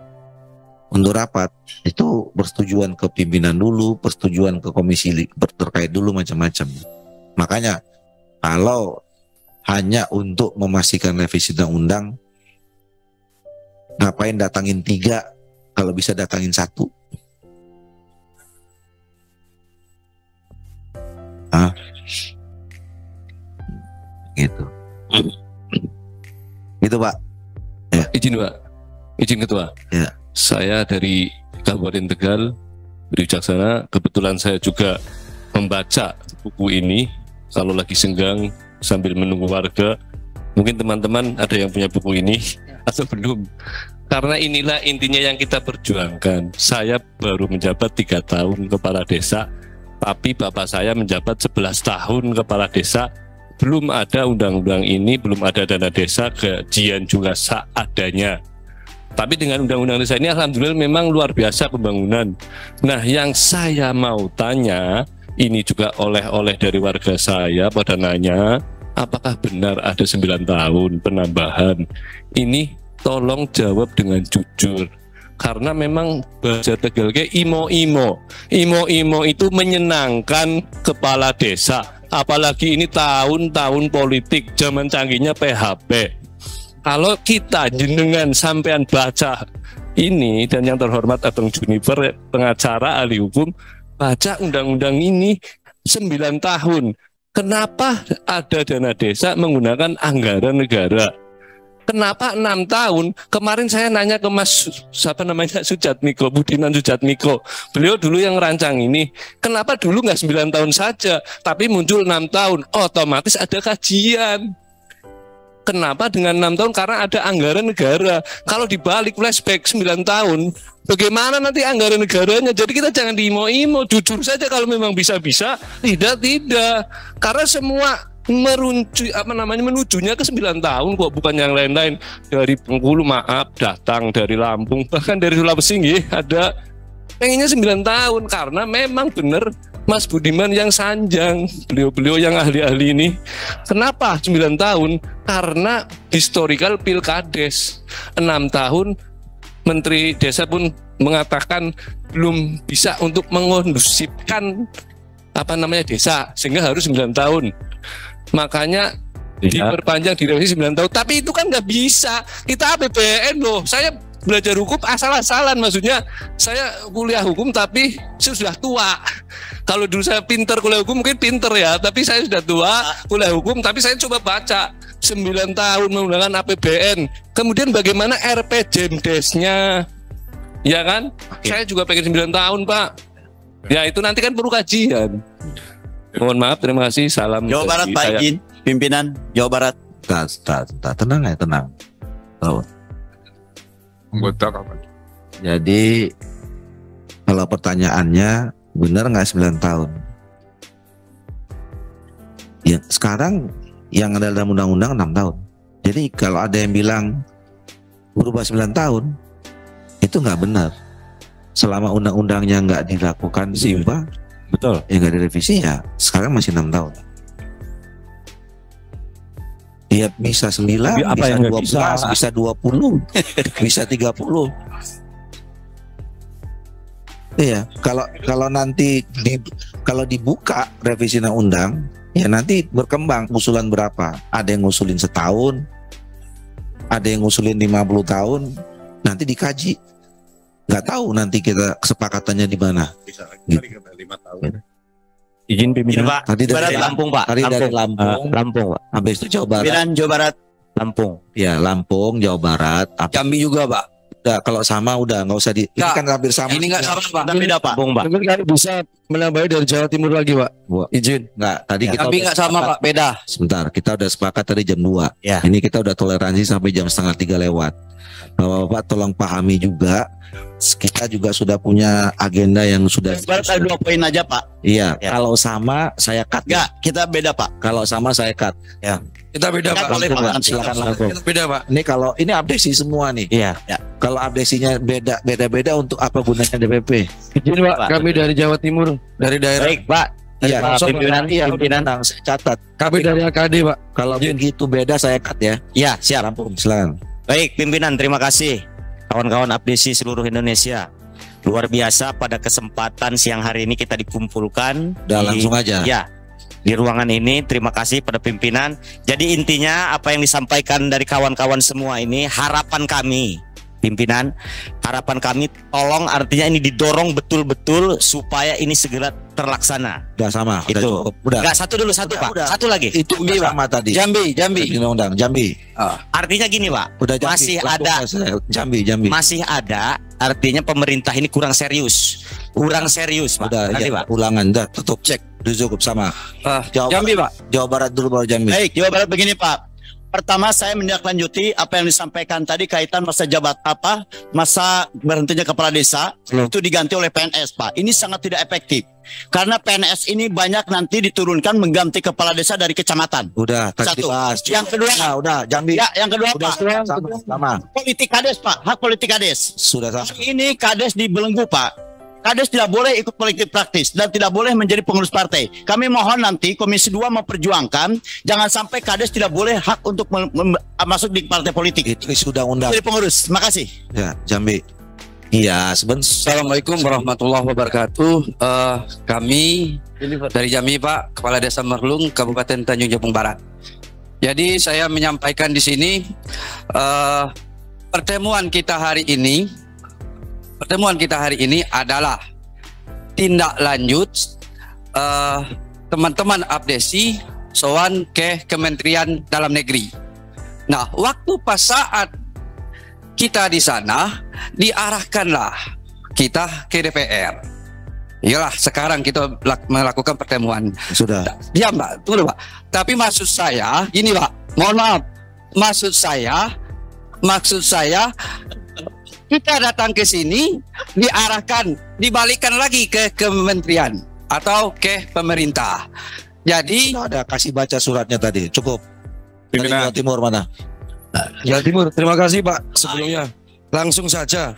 untuk rapat, itu persetujuan ke pimpinan dulu, persetujuan ke komisi terkait dulu, macam-macam. Makanya kalau hanya untuk memastikan revisi undang-undang, ngapain datangin 3 kalau bisa datangin 1? Gitu. Gitu Pak. Ya. Izin Ketua. Ya. Saya dari Kabupaten Tegal, Budi Wijaksana. Kebetulan saya juga membaca buku ini kalau lagi senggang sambil menunggu warga. Mungkin teman-teman ada yang punya buku ini atau belum. Karena inilah intinya yang kita perjuangkan. Saya baru menjabat 3 tahun kepala desa, tapi bapak saya menjabat 11 tahun kepala desa. Belum ada undang-undang ini, belum ada dana desa, gajian juga seadanya. Tapi dengan undang-undang desa ini alhamdulillah memang luar biasa pembangunan. Nah, yang saya mau tanya, ini juga oleh-oleh dari warga saya pada nanya, apakah benar ada 9 tahun penambahan? Ini tolong jawab dengan jujur. Karena memang bahasa Tegalnya imo-imo itu menyenangkan kepala desa. Apalagi ini tahun-tahun politik, zaman canggihnya PHP. Kalau kita jenengan sampean baca ini, dan yang terhormat Abang Juniper, pengacara ahli hukum, baca undang-undang ini 9 tahun. Kenapa ada dana desa menggunakan anggaran negara? Kenapa 6 tahun? Kemarin saya nanya ke Mas Sujatmiko, Budiman Sujatmiko. Beliau dulu yang rancang ini. Kenapa dulu nggak 9 tahun saja, tapi muncul 6 tahun? Otomatis ada kajian. Kenapa dengan 6 tahun? Karena ada anggaran negara. Kalau dibalik flashback 9 tahun, bagaimana nanti anggaran negaranya? Jadi kita jangan diimo-imo, jujur saja kalau memang bisa-bisa, tidak. Karena semua menujunya ke 9 tahun kok, bukan yang lain-lain. Dari Bengkulu maaf datang, dari Lampung, bahkan dari Sulawesi ada pengennya 9 tahun karena memang benar Mas Budiman yang sanjang, beliau-beliau yang ahli-ahli ini. Kenapa 9 tahun? Karena historical pilkades 6 tahun, Menteri Desa pun mengatakan belum bisa untuk mengondusifkan desa, sehingga harus 9 tahun. Makanya diperpanjang, direvisi 9 tahun. Tapi itu kan nggak bisa. Kita APBN loh. Saya belajar hukum asal-asalan, maksudnya saya kuliah hukum tapi sudah tua. Kalau dulu saya pinter kuliah hukum mungkin pinter ya, tapi saya sudah tua kuliah hukum, tapi saya coba baca 9 tahun menggunakan APBN. Kemudian bagaimana RPJMDes-nya, ya kan? Saya juga pengen 9 tahun Pak. Ya itu nanti kan perlu kajian. Mohon maaf, terima kasih. Salam Jawa Barat Pak Izin, pimpinan Jawa Barat. Tenang ya, tenang. Jadi kalau pertanyaannya benar nggak 9 tahun? Ya sekarang yang ada dalam undang-undang 6 tahun. Jadi kalau ada yang bilang berubah 9 tahun, itu nggak benar. Selama undang-undangnya nggak dilakukan diubah, betul, ya nggak direvisi, ya sekarang masih 6 tahun. Iya bisa 9, bisa 12, bisa 20, bisa 30. Iya, kalau nanti kalau dibuka revisi undang-undang, ya nanti berkembang usulan berapa. Ada yang ngusulin setahun, ada yang ngusulin 50 tahun, nanti dikaji. Nggak tahu nanti kita kesepakatannya di mana. Bisa lagi 5 tahun. Izin pimpinan Pak. Tadi dari Lampung Pak. Tadi dari Lampung. Lampung Pak. Habis itu Jawa Barat. Pimpinan Jawa Barat. Lampung. Ya Lampung, Jawa Barat. Jambi juga Pak. Udah kalau sama udah nggak usah di. Ini kan hampir sama. Ini nggak sama Pak. Tapi beda Pak. Lampung Pak. Mungkin kami bisa menambahi dari Jawa Timur lagi Pak. Izin. Nggak. Tadi kita Tapi nggak sama Pak. Beda. Sebentar, kita udah sepakat tadi jam 2. Ya. Ini kita udah toleransi sampai jam 2:30 lewat. Bapak tolong pahami juga, kita juga sudah punya agenda yang sudah. Barat ada 2 poin aja Pak. Iya, Ya. kalau sama saya cut. Enggak, kita beda Pak. Kalau sama saya cut. Ya. Kita beda Kita Pak. boleh, Pak. Nanti. Silakan langsung. Kita beda Pak. Ini kalau ini update semua nih. Iya. Ya. Kalau update-nya beda-beda untuk apa gunanya DPP? Izin Pak. Kami dari Jawa Timur, dari daerah. Baik Pak. Iya, pimpinan saya catat. Kami dari AKD Pak. Kalau begitu beda saya cut ya. Ya, siap. Lampung, silakan. Baik pimpinan, terima kasih. Kawan-kawan abdesi seluruh Indonesia. Luar biasa pada kesempatan siang hari ini kita dikumpulkan. Udah langsung aja. Ya, di ruangan ini. Terima kasih pada pimpinan. Jadi intinya apa yang disampaikan dari kawan-kawan semua ini, harapan kami pimpinan, harapan kami tolong, artinya ini didorong betul-betul supaya ini segera terlaksana. Udah sama, udah Itu. cukup. Udah. Enggak, satu dulu, satu Pak. Udah. Satu lagi. Itu udah sama tadi. Jambi. Undang-undang Jambi. Artinya gini Pak, Udah Jambi. masih Lampung ada saya. Jambi. masih ada, artinya pemerintah ini kurang serius Pak. Udah Nanti, ya, Pak. ulangan dah tutup cek. Udah cukup sama. Jambi Pak. Jawa Barat dulu baru Jambi. Baik, Jawa Barat begini Pak. Pertama saya menindaklanjuti apa yang disampaikan tadi kaitan masa masa berhentinya kepala desa itu diganti oleh PNS Pak. Ini sangat tidak efektif. Karena PNS ini banyak nanti diturunkan mengganti kepala desa dari kecamatan. Udah tadi Satu. dibahas. Yang kedua, Nah, udah Jambi. ya, yang kedua Udah Pak, sama. politik kades Pak, hak politik kades. Sudah sama. Hari ini kades dibelenggu Pak. Kades tidak boleh ikut politik praktis dan tidak boleh menjadi pengurus partai. Kami mohon nanti Komisi 2 memperjuangkan jangan sampai kades tidak boleh hak untuk masuk di partai politik. Itu sudah undang. Jadi pengurus. Terima kasih. Ya, Jambi. Iya, sebentar. Assalamualaikum warahmatullahi wabarakatuh. Kami dari Jambi Pak, Kepala Desa Merlung, Kabupaten Tanjung Jabung Barat. Jadi saya menyampaikan di sini pertemuan kita hari ini adalah tindak lanjut teman-teman abdesi sowan ke Kementerian Dalam Negeri. Nah, waktu pas saat kita di sana diarahkanlah kita ke DPR. Iyalah, sekarang kita melakukan pertemuan. Sudah. Ya Mbak, tunggu Pak. Tapi maksud saya, gini Pak, mohon maaf. maksud saya kita datang ke sini diarahkan, dibalikkan lagi ke kementerian atau ke pemerintah. Jadi ada kasih baca suratnya tadi, cukup. Dari Jawa Timur mana? Jawa Timur, terima kasih Pak sebelumnya. Langsung saja.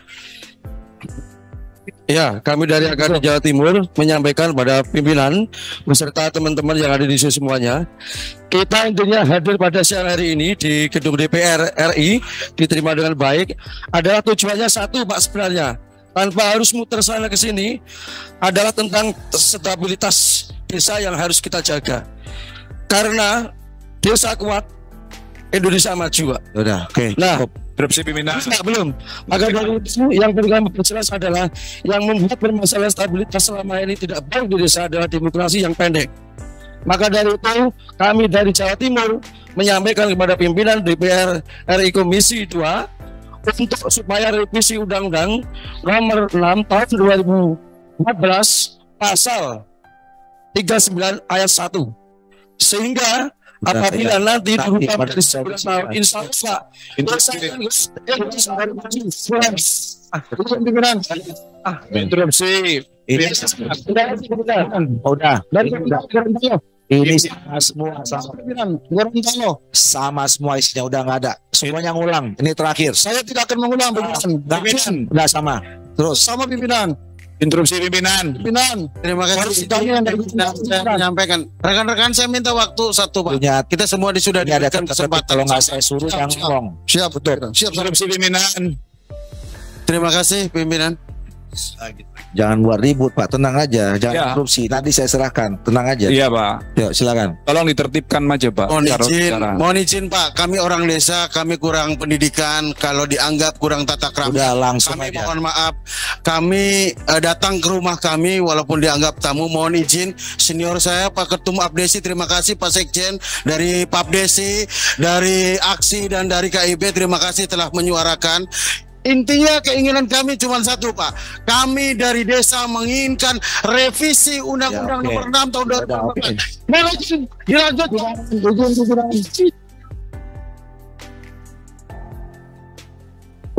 Ya, kami dari Agadi Jawa Timur menyampaikan pada pimpinan beserta teman-teman yang ada di sini semuanya. Kita intinya hadir pada siang hari ini di gedung DPR RI diterima dengan baik. Adalah tujuannya satu Pak sebenarnya. Tanpa harus muter sana ke sini, adalah tentang stabilitas desa yang harus kita jaga. Karena desa kuat, Indonesia maju, Pak. Udah, oke. Nah, pimpinan. belum. Maka dari itu yang perlu kami perjelas adalah yang membuat bermasalah stabilitas selama ini tidak baik di desa adalah demokrasi yang pendek. Maka dari itu kami dari Jawa Timur menyampaikan kepada pimpinan DPR RI Komisi 2 untuk supaya revisi Undang-Undang Nomor 6 Tahun 2014 Pasal 39 Ayat 1 sehingga apabila nanti terutama dari 10 tahun insya Allah interupsi ini udah ini sama semua isinya udah nggak ada, semuanya ngulang. Ini terakhir, saya tidak akan mengulang pimpinan, udah sama terus sama pimpinan. Interupsi pimpinan. Terima kasih. Saya menyampaikan. Rekan-rekan saya minta waktu satu Pak. Kita semua sudah diberikan kesempatan. Kalau nggak saya suruh yang ngomong. Siap betul. Siap. Interupsi pimpinan. Terima kasih pimpinan. Jangan buat ribut Pak, tenang aja, jangan korupsi. Nanti saya serahkan, tenang aja. Iya Pak. Yuk silakan. Tolong ditertibkan aja Pak. Mohon izin Pak, kami orang desa, kami kurang pendidikan, kalau dianggap kurang tata krama. Udah langsung kami aja. mohon maaf, kami datang ke rumah kami walaupun dianggap tamu. Mohon izin senior saya Pak Ketum Abdesi, terima kasih Pak Sekjen dari Papdesi, dari Aksi dan dari KIB, terima kasih telah menyuarakan. Intinya keinginan kami cuma satu Pak. Kami dari desa menginginkan revisi Undang-Undang Nomor 6 Tahun 2014. Dilanjut.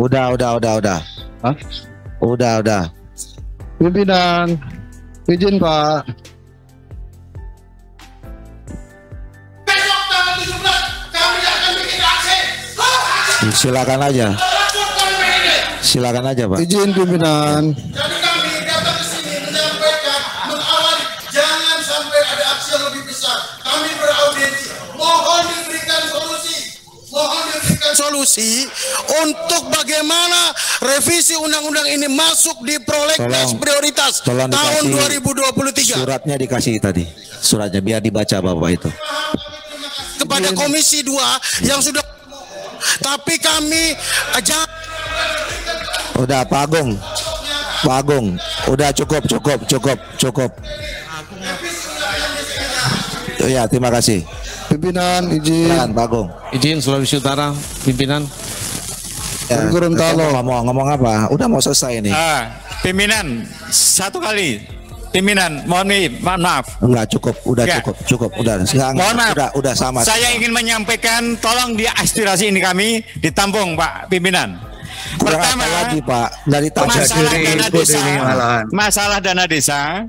Udah. Hah? Udah. Pimpinan, izin Pak. Besok tanggal 17 kami akan bikin aksi. Silakan aja. Silakan aja Pak. Izin pimpinan. Jadi kami datang ke sini menyampaikan, mengawali, jangan sampai ada aksi yang lebih besar. Kami beraudiensi, mohon diberikan solusi untuk bagaimana revisi undang-undang ini masuk di prolegnas prioritas tahun 2023. Suratnya dikasih tadi. Suratnya biar dibaca Bapak itu. Kepada Komisi 2 yang sudah, tapi kami jangan. Udah Pak Agung, udah cukup. Ya terima kasih. Pimpinan izin. Silakan Pak Agung. Izin Sulawesi Utara, pimpinan. Ya, Gorontalo. ngomong apa? Udah mau selesai nih. Pimpinan satu kali. Pimpinan, mohon maaf. Enggak cukup, udah cukup, udah. Mohon maaf. Udah sama. Saya ingin menyampaikan, tolong di aspirasi ini kami ditampung Pak Pimpinan. Pertama, lagi Pak dari masalah dana desa,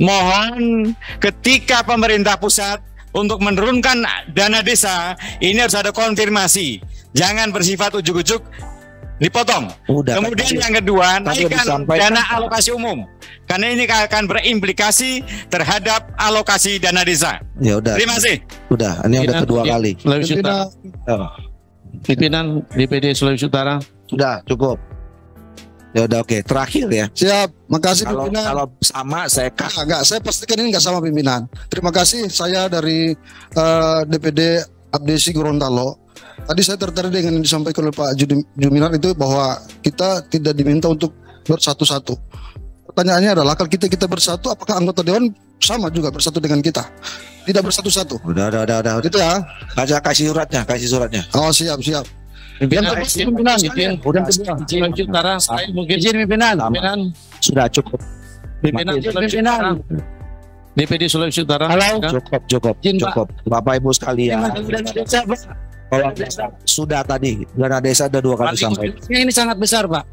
mohon ketika pemerintah pusat untuk menurunkan dana desa ini harus ada konfirmasi, jangan bersifat ujuk-ujuk dipotong. Kemudian yang kedua, naikkan dana alokasi umum karena ini akan berimplikasi terhadap alokasi dana desa. Ya udah. Terima kasih. Udah, ini udah kedua kali. Sulawesi Utara. Pimpinan DPD Sulawesi Utara. Sudah cukup. Ya udah oke. Terakhir ya. Siap. Makasih pimpinan. Kalau sama saya saya pastikan ini nggak sama pimpinan. Terima kasih. Saya dari DPD Abdesi Gorontalo. Tadi saya tertarik dengan yang disampaikan oleh Pak Juminar itu bahwa kita tidak diminta untuk bersatu-satu. Pertanyaannya adalah kalau kita bersatu, apakah anggota dewan sama juga bersatu dengan kita? Tidak bersatu-satu. Udah. Gitu ya. Kasih suratnya. Oh siap. Pimpinan, pimpinan. Sulawesi Utara, saya mungkin pimpinan. Sudah cukup. Pimpinan Sulawesi Utara. DPD Sulawesi Utara. Halo. Cukup. Bapak Ibu sekalian. Sudah tadi dana desa ada 2 kali sampai. Ini sangat besar, Pak.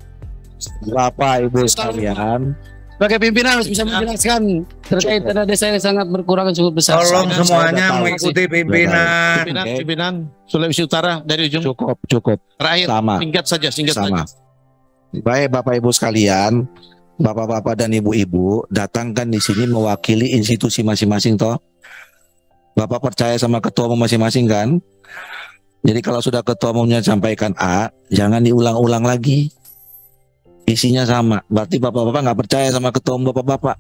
Bapak Ibu sekalian, Sebagai pimpinan harus bisa menjelaskan terkait dana desa yang sangat berkurang cukup besar. Tolong semuanya mengikuti pimpinan. Pimpinan Sulawesi Utara dari ujung. Cukup. Terakhir, Sama. singkat saja. Baik Bapak Ibu sekalian, Bapak-bapak dan ibu-ibu datang kan di sini mewakili institusi masing-masing toh. Bapak percaya sama ketua umum masing-masing kan? Jadi kalau sudah ketua umumnya sampaikan A, jangan diulang-ulang lagi. Isinya sama. Berarti bapak-bapak nggak percaya sama ketua umum bapak-bapak.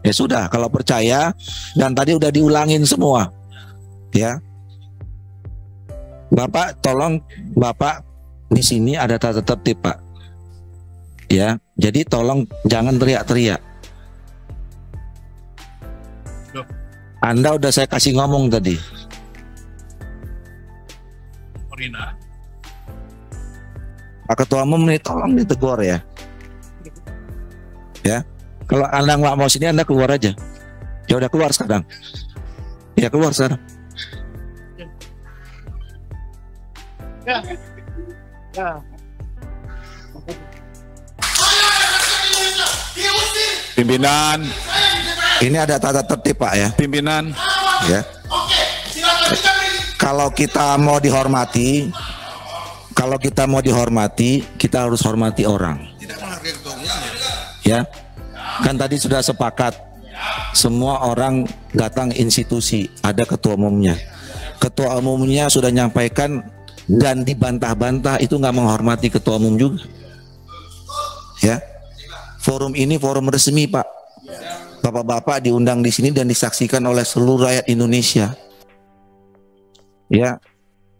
Ya sudah, kalau percaya dan tadi udah diulangin semua. Ya. Bapak tolong Bapak di sini ada tata tertib, Pak. Ya, jadi tolong jangan teriak-teriak. Anda udah saya kasih ngomong tadi. Pak Ketua Umum nih tolong ditegur ya. Ya, kalau Anda nggak mau sini Anda keluar aja. Ya udah keluar sekarang. Ya keluar sekarang. Pimpinan, ini ada tata tertib Pak ya. Pimpinan, ya. Kalau kita mau dihormati, kita harus hormati orang. Ya, kan tadi sudah sepakat, semua orang datang institusi, ada ketua umumnya. Ketua umumnya sudah nyampaikan dan dibantah-bantah itu nggak menghormati ketua umum juga. Ya, forum ini forum resmi Pak. Bapak-bapak diundang di sini dan disaksikan oleh seluruh rakyat Indonesia. Ya,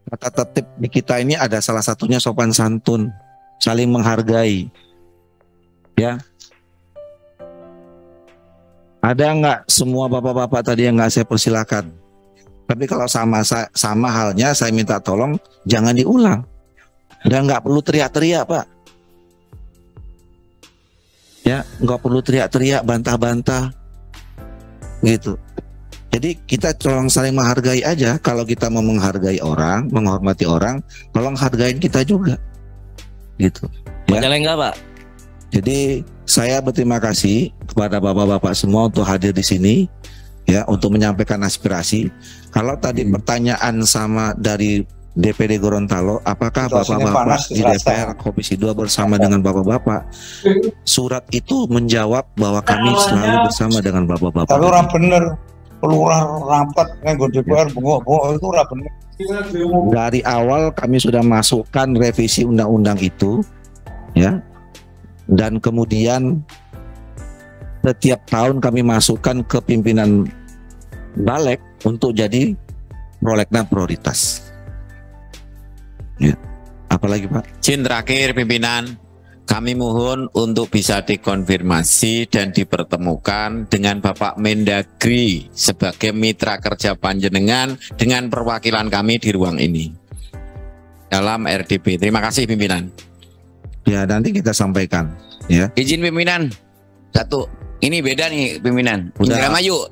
tata tertib di kita ini ada salah satunya sopan santun, saling menghargai. Ya, ada nggak semua bapak-bapak tadi yang nggak saya persilakan? Tapi kalau sama halnya saya minta tolong jangan diulang. Dan nggak perlu teriak-teriak Pak. Ya, nggak perlu teriak-teriak, bantah-bantah, gitu. Jadi kita tolong saling menghargai aja. Kalau kita mau menghargai orang, menghormati orang, tolong hargain kita juga, gitu. Ya. Enggak Pak. Jadi saya berterima kasih kepada bapak-bapak semua untuk hadir di sini, ya, untuk menyampaikan aspirasi. Kalau tadi pertanyaan sama dari DPD Gorontalo, apakah bapak-bapak di DPR Komisi 2 bersama dengan bapak-bapak? Surat itu menjawab bahwa kami selalu bersama dengan bapak-bapak. Tapi orang bener, pelurah rapat nganggo DPR bengok-bengok itu ora bener. Dari awal kami sudah masukkan revisi undang-undang itu, ya. Dan kemudian setiap tahun kami masukkan ke pimpinan Balek untuk jadi prolegnas prioritas. Ya. Apalagi Pak? Izin terakhir pimpinan, kami mohon untuk bisa dikonfirmasi dan dipertemukan dengan Bapak Mendagri sebagai mitra kerja panjenengan dengan perwakilan kami di ruang ini dalam RDP. Terima kasih pimpinan. Ya, nanti kita sampaikan. Ya. Izin pimpinan, satu. Ini beda nih pimpinan.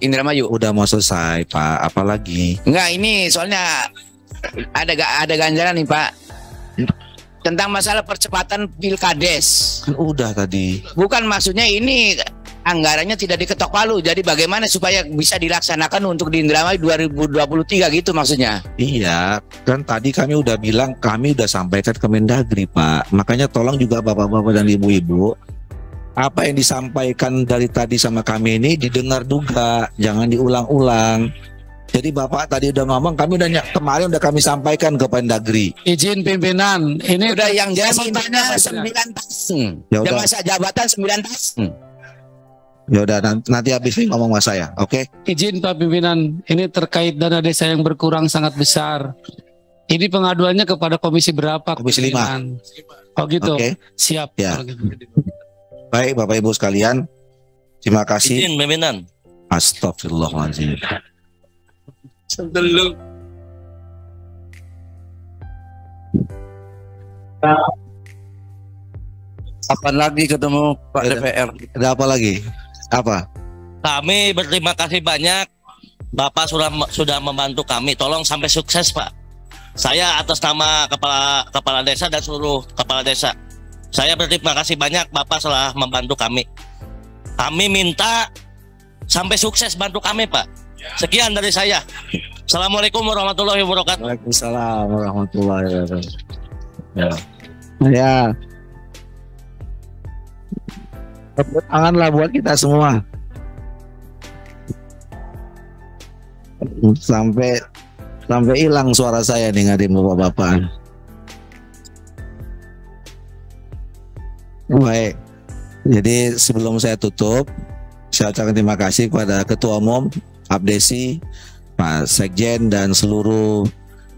Indramayu. Udah mau selesai Pak. Apalagi? Enggak, ini soalnya ada ganjaran nih Pak. Tentang masalah percepatan pilkades. Kan udah tadi. Bukan, maksudnya ini anggarannya tidak diketok palu. Jadi bagaimana supaya bisa dilaksanakan untuk di Indramayu 2023 gitu maksudnya? Iya, kan tadi kami udah bilang, kami udah sampaikan ke Mendagri Pak. Makanya tolong juga bapak-bapak dan ibu-ibu, apa yang disampaikan dari tadi sama kami ini didengar juga, jangan diulang-ulang. Jadi Bapak tadi udah ngomong, kami udah kemarin udah kami sampaikan ke Mendagri. Izin pimpinan, ini udah yang jelas intinya 9 tahun. Ya udah udah. masa jabatan 9 tahun. Ya udah, nanti habis ini ngomong sama saya, oke? Izin Pak Pimpinan, ini terkait dana desa yang berkurang sangat besar. Ini pengaduannya kepada komisi berapa? Komisi 5. Oh gitu. Oke. Siap. Ya. Gitu. Baik Bapak Ibu sekalian, terima kasih. Izin pimpinan. Astagfirullahaladzim. Sebelum Kapan lagi ketemu Pak DPR? Ada apa lagi? Apa? kami berterima kasih banyak. Bapak sudah membantu kami. Tolong sampai sukses Pak. Saya atas nama kepala desa dan seluruh kepala desa, saya berterima kasih banyak Bapak telah membantu kami. Kami minta sampai sukses bantu kami, Pak. Sekian dari saya. Assalamualaikum warahmatullahi wabarakatuh. Waalaikumsalam warahmatullahi wabarakatuh. Ya. Tepuk tanganlah buat kita semua. Sampai hilang suara saya nih ngadim bapak-bapak. Baik. Jadi sebelum saya tutup, saya ucapkan terima kasih kepada Ketua Umum Abdesi, Pak Sekjen dan seluruh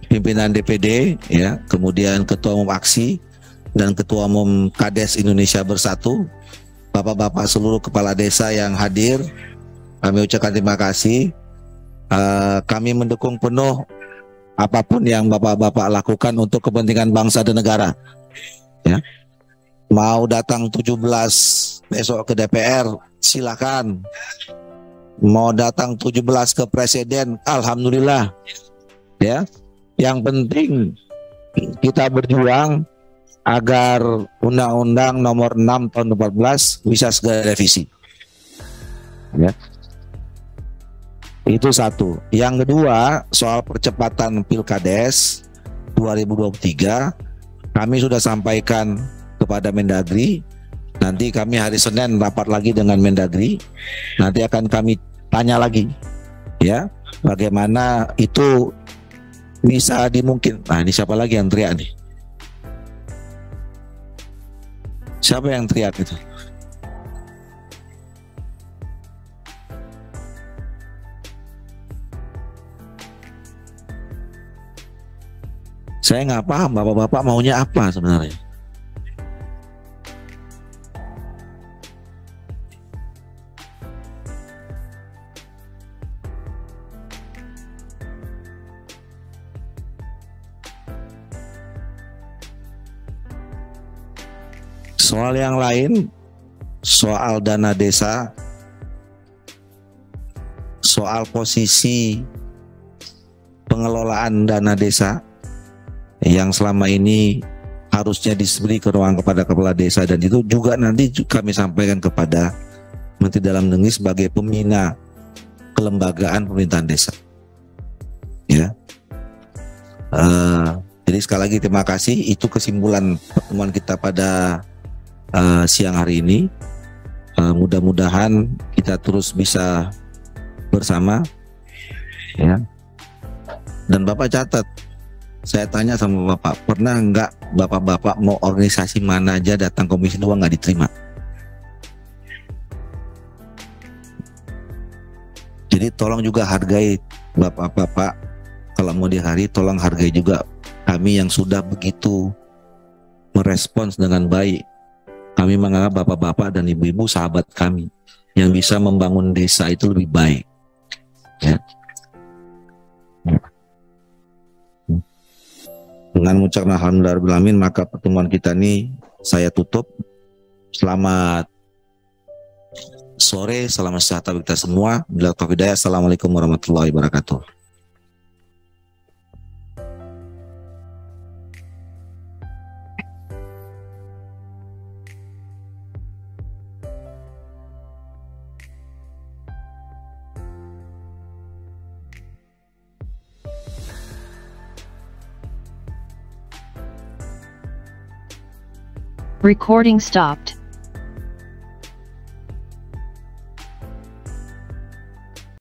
pimpinan DPD, ya, kemudian Ketua Umum Aksi dan Ketua Umum Kades Indonesia Bersatu, bapak-bapak seluruh kepala desa yang hadir, kami ucapkan terima kasih. Kami mendukung penuh apapun yang bapak-bapak lakukan untuk kepentingan bangsa dan negara. Ya. Mau datang 17 besok ke DPR, silakan. Mau datang 17 ke presiden, alhamdulillah. Ya. Yang penting kita berjuang agar Undang-Undang Nomor 6 Tahun 2014 bisa segera revisi. Ya. Itu satu. Yang kedua, soal percepatan Pilkades 2023, kami sudah sampaikan kepada Mendagri. Nanti kami hari Senin rapat lagi dengan Mendagri. Nanti akan kami tanya lagi, ya, bagaimana itu bisa dimungkin. Nah, ini siapa lagi yang teriak nih? Siapa yang teriak itu? Saya nggak paham bapak-bapak maunya apa sebenarnya. Soal yang lain, soal dana desa, soal posisi pengelolaan dana desa yang selama ini harusnya diberi ke ruang kepada kepala desa, dan itu juga nanti kami sampaikan kepada Menteri Dalam Negeri sebagai pembina kelembagaan pemerintahan desa. Ya. Jadi sekali lagi terima kasih. Itu kesimpulan pertemuan kita pada siang hari ini. Mudah-mudahan kita terus bisa bersama, ya. Dan Bapak catat, saya tanya sama Bapak, pernah enggak Bapak-bapak mau organisasi mana aja datang Komisi 2 nggak diterima? Jadi tolong juga hargai Bapak-bapak, kalau mau dihargai tolong hargai juga kami yang sudah begitu merespons dengan baik. Kami menganggap bapak-bapak dan ibu-ibu sahabat kami yang bisa membangun desa itu lebih baik. Ya. Dengan mengucapkan alhamdulillahirabbil alamin, maka pertemuan kita ini saya tutup. Selamat sore, selamat sejahtera bagi kita semua. Bila taufiq hidayah, assalamualaikum warahmatullahi wabarakatuh. Recording stopped.